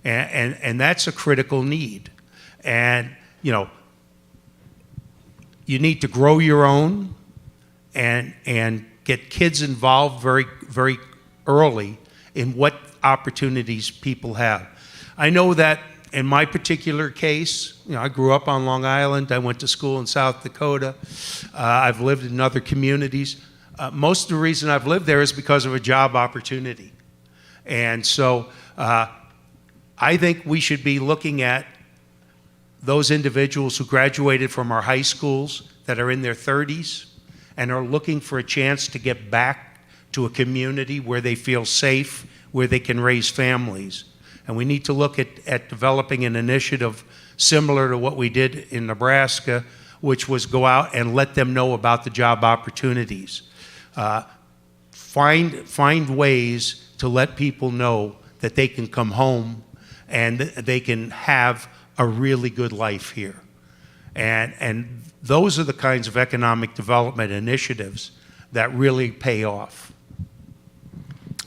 And that's a critical need. And, you need to grow your own and get kids involved very, very early in what opportunities people have. I know that in my particular case, I grew up on Long Island. I went to school in South Dakota. I've lived in other communities. Most of the reason I've lived there is because of a job opportunity. And so I think we should be looking at those individuals who graduated from our high schools that are in their 30s and are looking for a chance to get back to a community where they feel safe, where they can raise families. And we need to look at developing an initiative similar to what we did in Nebraska, which was go out and let them know about the job opportunities. Find ways to let people know that they can come home and they can have a really good life here. And those are the kinds of economic development initiatives that really pay off.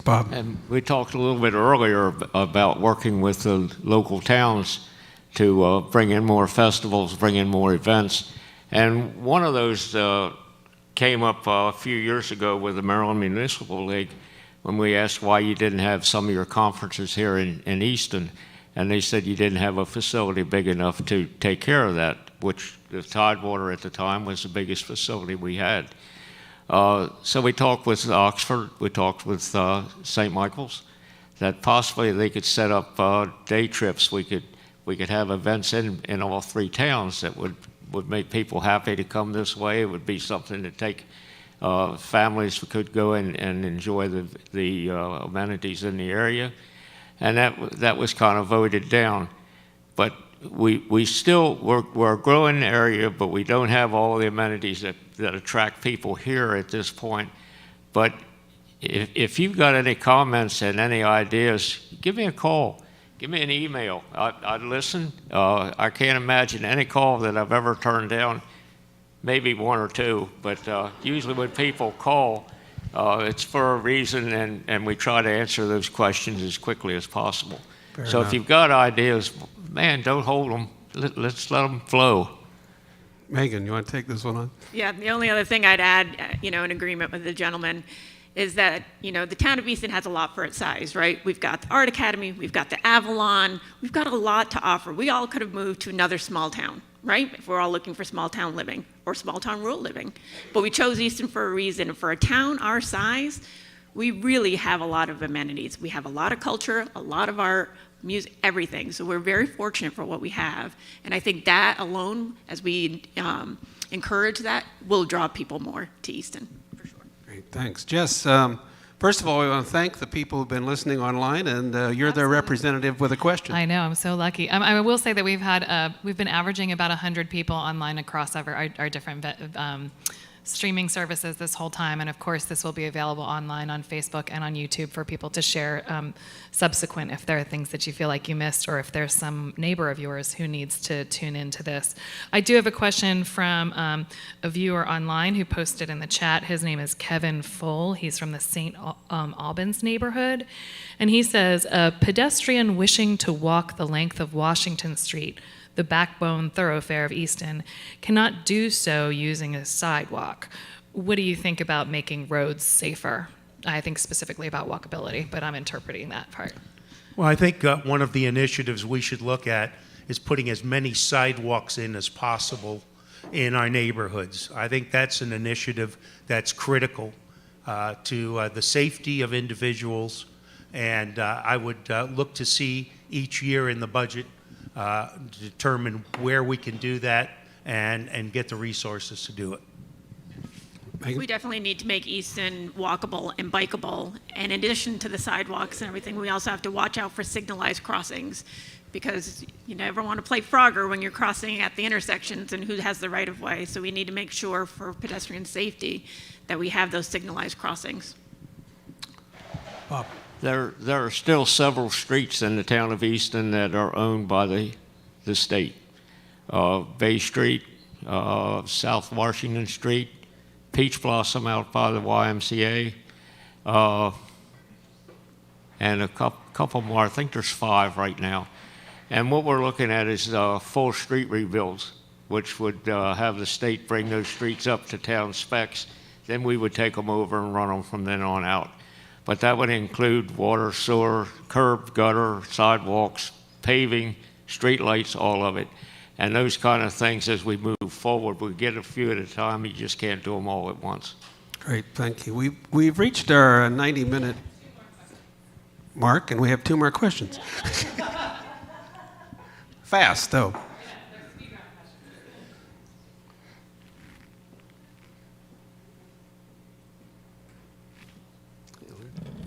Bob? And we talked a little bit earlier about working with the local towns to bring in more festivals, bring in more events. And one of those came up a few years ago with the Maryland Municipal League when we asked why you didn't have some of your conferences here in Easton. And they said you didn't have a facility big enough to take care of that, which the Tidewater at the time was the biggest facility we had. So we talked with Oxford, we talked with St. Michael's, that possibly they could set up day trips. We could have events in all three towns that would make people happy to come this way. It would be something to take families could go and enjoy the amenities in the area. And that was kind of voted down. But we're a growing area, but we don't have all the amenities that attract people here at this point. But if you've got any comments and any ideas, give me a call. Give me an email. I'd listen. I can't imagine any call that I've ever turned down, maybe one or two, but usually when people call, it's for a reason, and we try to answer those questions as quickly as possible. Fair so enough. If you've got ideas, man, don't hold them. Let's let them flow. Megan, you want to take this one on? Yeah, the only other thing I'd add, in agreement with the gentleman, is that, the town of Easton has a lot for its size, right? We've got the Art Academy, we've got the Avalon, we've got a lot to offer. We all could have moved to another small town, right? If we're all looking for small town living or small town rural living. But we chose Easton for a reason. For a town our size, we really have a lot of amenities. We have a lot of culture, a lot of our music, everything. So we're very fortunate for what we have. And I think that alone, as we encourage that, will draw people more to Easton, for sure. Great, thanks. Jess, first of all, we want to thank the people who've been listening online, and you're their representative with a question. I know, I'm so lucky. I will say that we've been averaging about 100 people online across our different streaming services this whole time, and of course this will be available online on Facebook and on YouTube for people to share subsequent if there are things that you feel like you missed, or if there's some neighbor of yours who needs to tune into this. I do have a question from a viewer online who posted in the chat. His name is Kevin Full. He's from the St. Albans neighborhood, and he says, a pedestrian wishing to walk the length of Washington Street, the backbone thoroughfare of Easton, cannot do so using a sidewalk. What do you think about making roads safer? I think specifically about walkability, but I'm interpreting that part. Well, I think one of the initiatives we should look at is putting as many sidewalks in as possible in our neighborhoods. I think that's an initiative that's critical to the safety of individuals, and I would look to see each year in the budget determine where we can do that and get the resources to do it. We definitely need to make Easton walkable and bikeable. And in addition to the sidewalks and everything, we also have to watch out for signalized crossings, because you never want to play Frogger when you're crossing at the intersections and who has the right of way. So we need to make sure for pedestrian safety that we have those signalized crossings. Bob. There are still several streets in the town of Easton that are owned by the state. Bay Street, South Washington Street, Peach Blossom out by the YMCA, and a couple more. I think there's 5 right now. And what we're looking at is full street rebuilds, which would have the state bring those streets up to town specs. Then we would take them over and run them from then on out. But that would include water, sewer, curb, gutter, sidewalks, paving, streetlights, all of it. And those kind of things, as we move forward, we get a few at a time. You just can't do them all at once. Great, thank you. We've reached our 90-minute mark, and we have 2 more questions. Fast, though.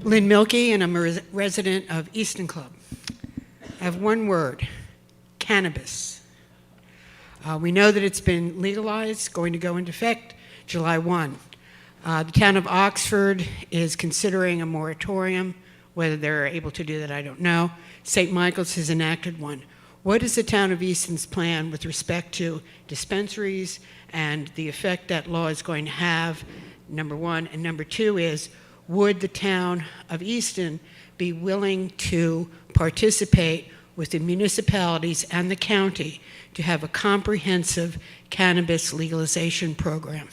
Lynn Milkey, and I'm a resident of Easton Club. I have one word: cannabis. We know that it's been legalized, going to go into effect July 1. The town of Oxford is considering a moratorium. Whether they're able to do that, I don't know. St. Michael's has enacted one. What is the town of Easton's plan with respect to dispensaries and the effect that law is going to have, number one? And number 2 is, would the town of Easton be willing to participate with the municipalities and the county to have a comprehensive cannabis legalization program?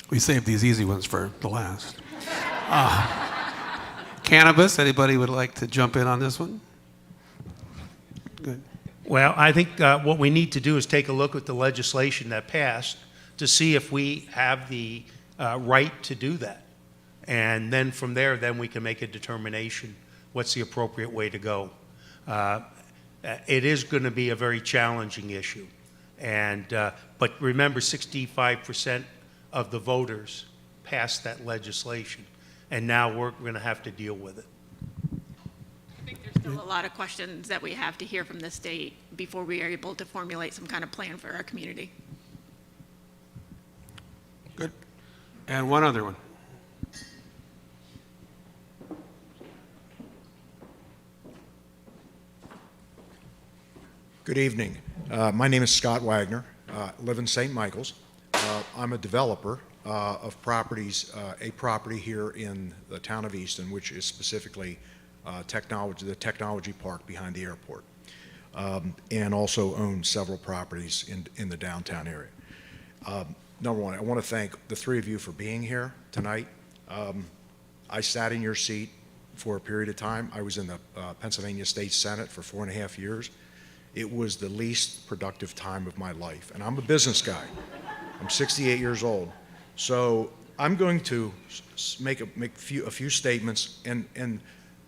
We saved these easy ones for the last. Cannabis, anybody would like to jump in on this one? Good. Well, I think what we need to do is take a look at the legislation that passed to see if we have the right to do that. And then from there, then we can make a determination what's the appropriate way to go. It is going to be a very challenging issue. But remember, 65% of the voters passed that legislation. And now we're going to have to deal with it. I think there's still a lot of questions that we have to hear from the state before we are able to formulate some kind of plan for our community. Good. And one other one. Good evening. My name is Scott Wagner. I live in St. Michael's. I'm a developer of properties, a property here in the town of Easton, which is specifically the technology park behind the airport, and also own several properties in the downtown area. Number one, I want to thank the 3 of you for being here tonight. I sat in your seat for a period of time. I was in the Pennsylvania State Senate for 4.5 years. It was the least productive time of my life, and I'm a business guy. I'm 68 years old. So I'm going to make a few statements, and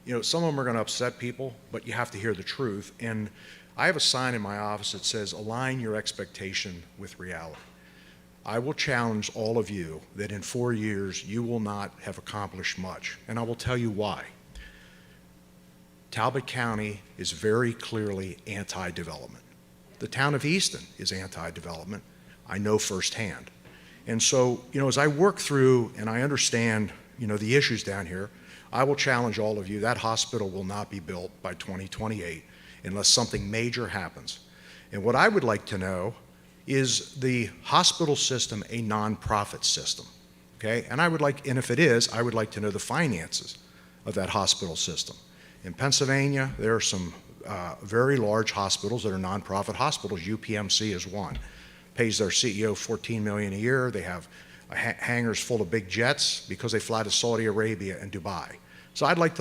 You know, some of them are going to upset people, but you have to hear the truth. And I have a sign in my office that says, align your expectation with reality. I will challenge all of you that in 4 years you will not have accomplished much, and I will tell you why. Talbot County is very clearly anti-development. The town of Easton is anti-development. I know firsthand. And so, you know, as I work through and I understand, you know, the issues down here, I will challenge all of you, that hospital will not be built by 2028 unless something major happens. And what I would like to know is the hospital system a nonprofit system, okay? And if it is, I would like to know the finances of that hospital system. In Pennsylvania, there are some very large hospitals that are nonprofit hospitals. UPMC is one. Pays their CEO $14 million a year. They have hangars full of big jets because they fly to Saudi Arabia and Dubai. So I'd like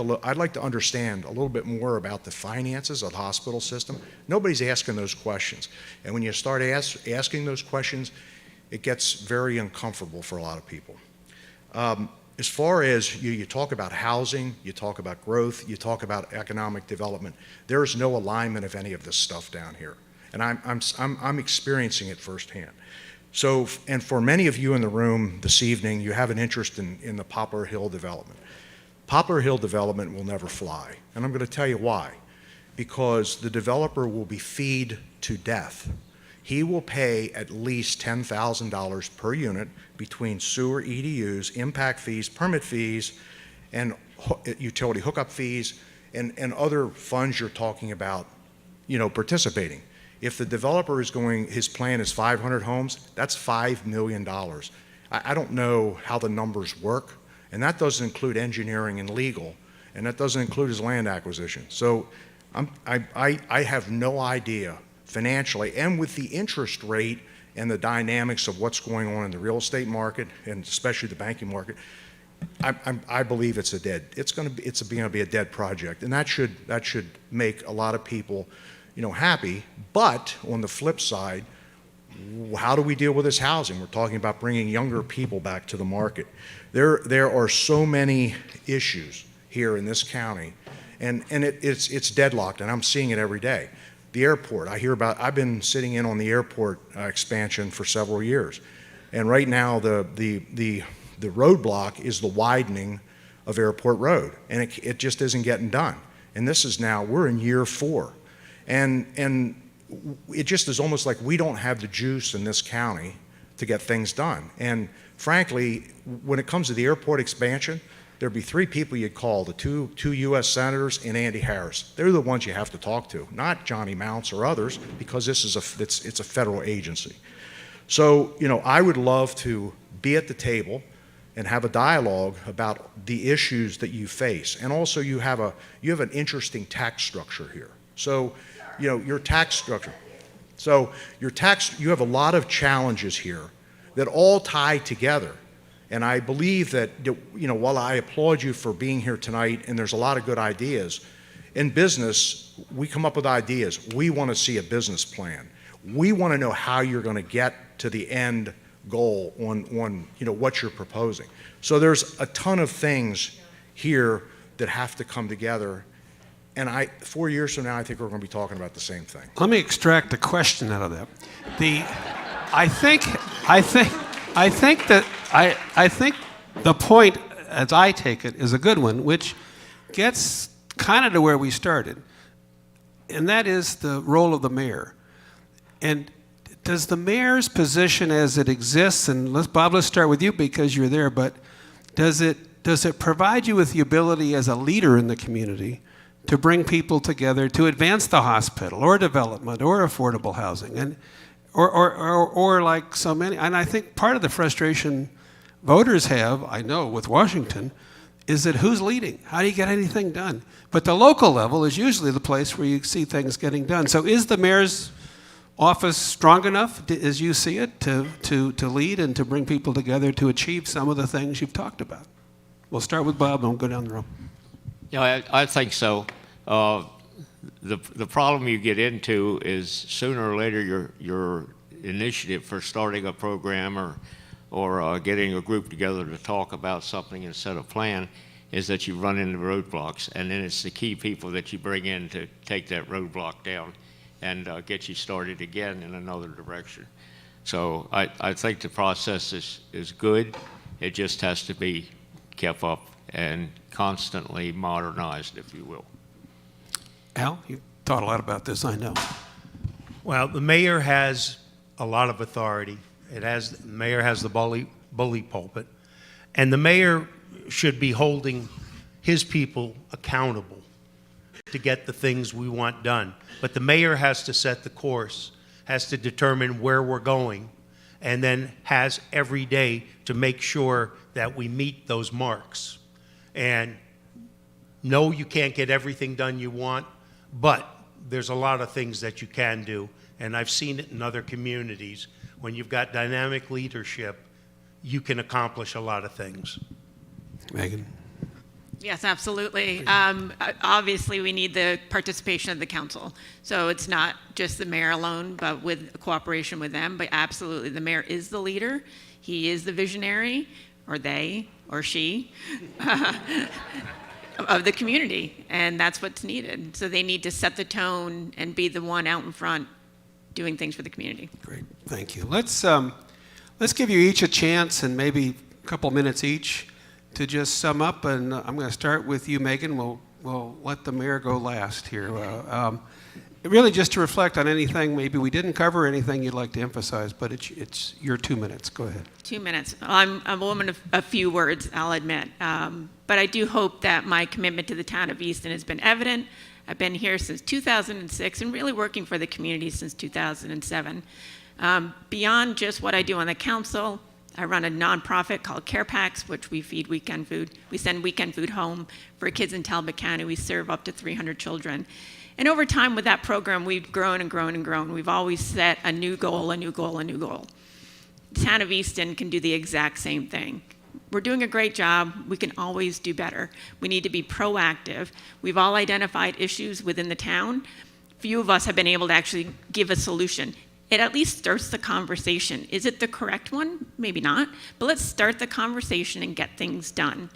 to understand a little bit more about the finances of the hospital system. Nobody's asking those questions. And when you start asking those questions, it gets very uncomfortable for a lot of people. As far as you talk about housing, you talk about growth, you talk about economic development, there is no alignment of any of this stuff down here. And I'm experiencing it firsthand. So, and for many of you in the room this evening, you have an interest in the Poplar Hill development. Poplar Hill development will never fly, and I'm going to tell you why. Because the developer will be feed to death. He will pay at least $10,000 per unit between sewer EDUs, impact fees, permit fees, and utility hookup fees, and other funds you're talking about, you know, participating. If the developer is his plan is 500 homes, that's $5 million. I don't know how the numbers work, and that doesn't include engineering and legal, and that doesn't include his land acquisition. So I have no idea financially, and with the interest rate and the dynamics of what's going on in the real estate market, and especially the banking market, I believe it's going to be a dead project, and that should make a lot of people, you know, happy. But on the flip side, how do we deal with this housing? We're talking about bringing younger people back to the market. There are so many issues here in this county, and it's deadlocked, and I'm seeing it every day. The airport, I've been sitting in on the airport expansion for several years, and right now the roadblock is the widening of Airport Road, and it just isn't getting done. And this is now, we're in year 4, and it just is almost like we don't have the juice in this county to get things done. And frankly, when it comes to the airport expansion, there'd be 3 people you'd call, the two U.S. senators and Andy Harris. They're the ones you have to talk to, not Johnny Mounts or others, because this is it's a federal agency. So, you know, I would love to be at the table and have a dialogue about the issues that you face. And also you have an interesting tax structure here. So, you know, your tax structure. So you have a lot of challenges here that all tie together. And I believe that, you know, while I applaud you for being here tonight, and there's a lot of good ideas, in business, we come up with ideas. We want to see a business plan. We want to know how you're going to get to the end goal on you know, what you're proposing. So there's a ton of things here that have to come together. And 4 years from now, I think we're going to be talking about the same thing. Let me extract a question out of that. I think the point, as I take it, is a good one, which gets kind of to where we started, and that is the role of the mayor. And does the mayor's position as it exists, and Bob, let's start with you because you're there, but does it provide you with the ability as a leader in the community to bring people together to advance the hospital or development or affordable housing, and or like so many, and I think part of the frustration voters have, I know, with Washington, is that who's leading? How do you get anything done? But the local level is usually the place where you see things getting done. So is the mayor's office strong enough, as you see it, to lead and to bring people together to achieve some of the things you've talked about? We'll start with Bob and we'll go down the row. Yeah, I think so. The problem you get into is sooner or later your initiative for starting a program or getting a group together to talk about something and set a plan is that you run into roadblocks, and then it's the key people that you bring in to take that roadblock down and get you started again in another direction. So I think the process is good. It just has to be kept up and constantly modernized, if you will. Al, you thought a lot about this, I know. Well, the mayor has a lot of authority. The mayor has the bully pulpit, and the mayor should be holding his people accountable to get the things we want done. But the mayor has to set the course, has to determine where we're going, and then has every day to make sure that we meet those marks. And no, you can't get everything done you want, but there's a lot of things that you can do. And I've seen it in other communities. When you've got dynamic leadership, you can accomplish a lot of things. Megan? Yes, absolutely. Obviously, we need the participation of the council. So it's not just the mayor alone, but with cooperation with them. But absolutely, the mayor is the leader. He is the visionary, or they, or she, of the community. And that's what's needed. So they need to set the tone and be the one out in front doing things for the community. Great, thank you. Let's give you each a chance, and maybe a couple minutes each, to just sum up, and I'm going to start with you, Megan. We'll let the mayor go last here. Really just to reflect on anything, maybe we didn't cover, anything you'd like to emphasize, but it's your 2 minutes. Go ahead. 2 minutes. I'm a woman of a few words, I'll admit. But I do hope that my commitment to the town of Easton has been evident. I've been here since 2006 and really working for the community since 2007. Beyond just what I do on the council, I run a nonprofit called Care Packs, which we feed weekend food. We send weekend food home for kids in Talbot County. We serve up to 300 children. And over time with that program, we've grown and grown and grown. We've always set a new goal, a new goal, a new goal. The town of Easton can do the exact same thing. We're doing a great job. We can always do better. We need to be proactive. We've all identified issues within the town. Few of us have been able to actually give a solution. It at least starts the conversation. Is it the correct one? Maybe not, but let's start the conversation and get things done.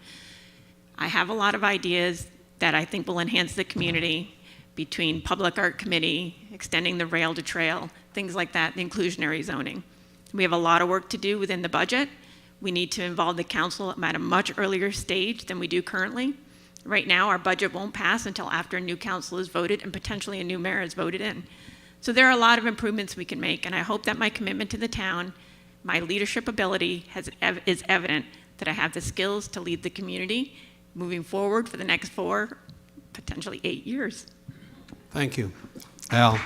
I have a lot of ideas that I think will enhance the community between public art committee, extending the rail to trail, things like that, the inclusionary zoning. We have a lot of work to do within the budget. We need to involve the council at a much earlier stage than we do currently. Right now, our budget won't pass until after a new council is voted and potentially a new mayor is voted in. So there are a lot of improvements we can make, and I hope that my commitment to the town, my leadership ability is evident that I have the skills to lead the community moving forward for the next 4, potentially 8 years. Thank you. Al?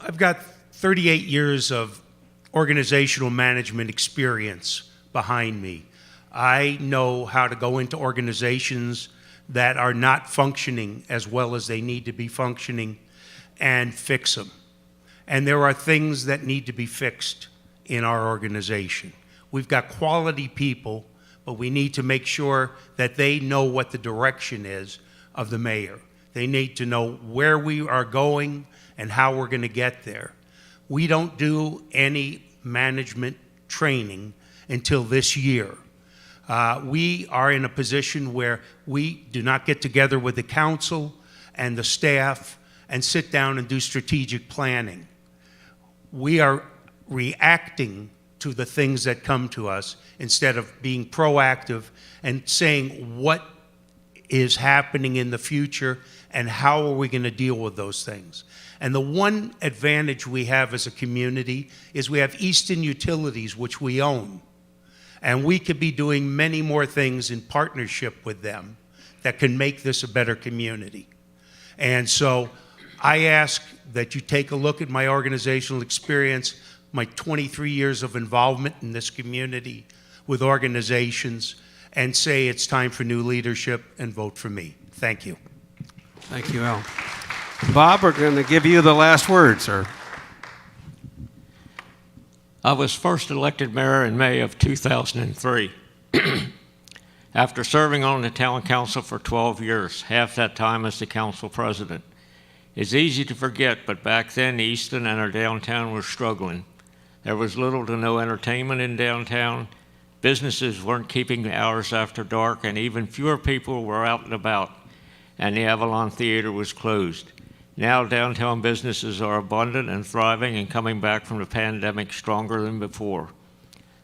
I've got 38 years of organizational management experience behind me. I know how to go into organizations that are not functioning as well as they need to be functioning and fix them. And there are things that need to be fixed in our organization. We've got quality people, but we need to make sure that they know what the direction is of the mayor. They need to know where we are going and how we're going to get there. We don't do any management training until this year. We are in a position where we do not get together with the council and the staff and sit down and do strategic planning. We are reacting to the things that come to us instead of being proactive and saying what is happening in the future and how are we going to deal with those things. And the one advantage we have as a community is we have Easton Utilities, which we own. And we could be doing many more things in partnership with them that can make this a better community. And so I ask that you take a look at my organizational experience, my 23 years of involvement in this community with organizations, and say it's time for new leadership and vote for me. Thank you. Thank you, Al. Bob, we're going to give you the last word, sir. I was first elected mayor in May of 2003. After serving on the town council for 12 years, half that time as the council president. It's easy to forget, but back then Easton and our downtown were struggling. There was little to no entertainment in downtown. Businesses weren't keeping hours after dark, and even fewer people were out and about, and the Avalon Theatre was closed. Now downtown businesses are abundant and thriving and coming back from the pandemic stronger than before.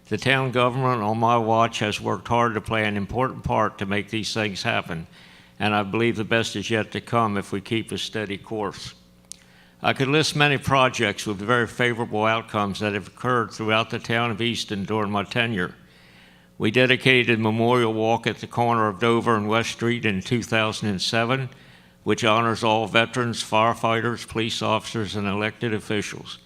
The town government on my watch has worked hard to play an important part to make these things happen, and I believe the best is yet to come if we keep a steady course. I could list many projects with very favorable outcomes that have occurred throughout the town of Easton during my tenure. We dedicated a memorial walk at the corner of Dover and West Street in 2007, which honors all veterans, firefighters, police officers, and elected officials.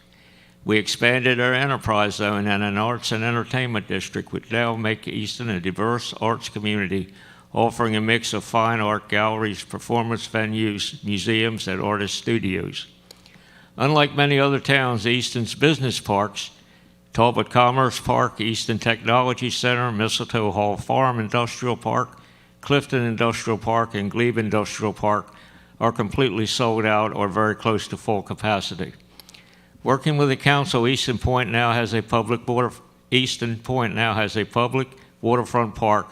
We expanded our enterprise zone and an arts and entertainment district, which now make Easton a diverse arts community, offering a mix of fine art galleries, performance venues, museums, and artist studios. Unlike many other towns, Easton's business parks, Talbot Commerce Park, Easton Technology Center, Mistletoe Hall Farm Industrial Park, Clifton Industrial Park, and Glebe Industrial Park, are completely sold out or very close to full capacity. Working with the council, Easton Point now has a public waterfront park,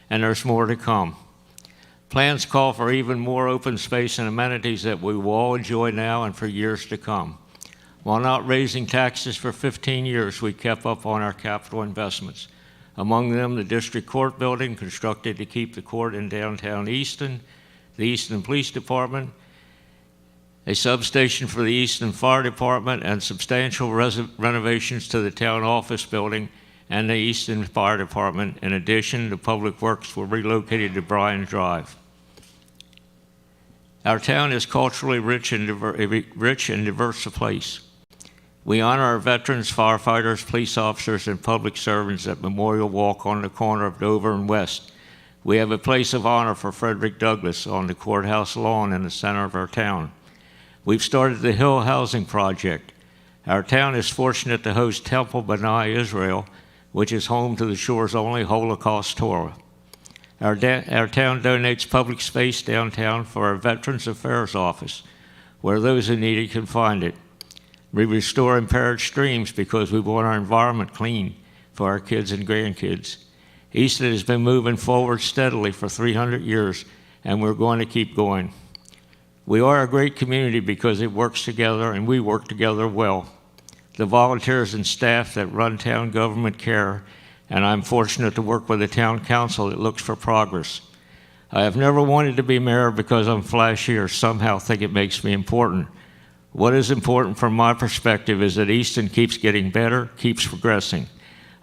and there's more to come. Plans call for even more open space and amenities that we will all enjoy now and for years to come. While not raising taxes for 15 years, we kept up on our capital investments. Among them, the district court building constructed to keep the court in downtown Easton, the Easton Police Department, a substation for the Easton Fire Department, and substantial renovations to the town office building and the Easton Fire Department. In addition, the public works were relocated to Bryan Drive. Our town is culturally rich and diverse place. We honor our veterans, firefighters, police officers, and public servants at Memorial Walk on the corner of Dover and West. We have a place of honor for Frederick Douglass on the courthouse lawn in the center of our town. We've started the Hill Housing Project. Our town is fortunate to host Temple B'nai Israel, which is home to the shore's only Holocaust Torah. Our town donates public space downtown for our Veterans Affairs Office, where those who need it can find it. We restore impaired streams because we want our environment clean for our kids and grandkids. Easton has been moving forward steadily for 300 years, and we're going to keep going. We are a great community because it works together, and we work together well. The volunteers and staff that run town government care, and I'm fortunate to work with a town council that looks for progress. I have never wanted to be mayor because I'm flashy or somehow think it makes me important. What is important from my perspective is that Easton keeps getting better, keeps progressing.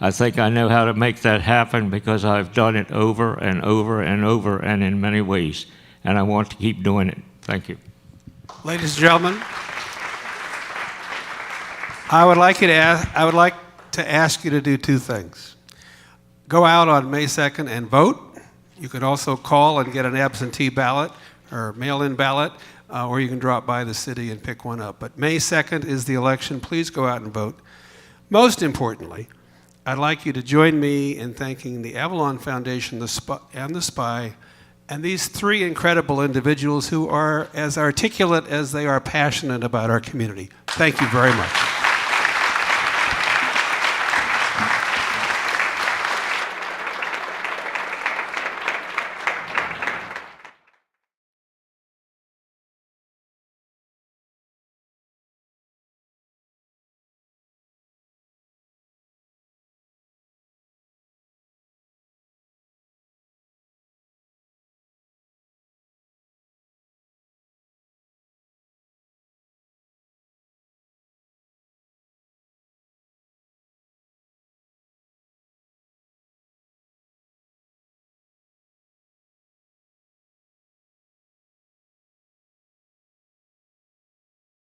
I think I know how to make that happen because I've done it over and over and over and in many ways, and I want to keep doing it. Thank you. Ladies and gentlemen, I would like to ask you to do two things. Go out on May 2nd and vote. You could also call and get an absentee ballot or mail-in ballot, or you can drop by the city and pick one up. But May 2nd is the election. Please go out and vote. Most importantly, I'd like you to join me in thanking the Avalon Foundation and the Spy and these three incredible individuals who are as articulate as they are passionate about our community. Thank you very much.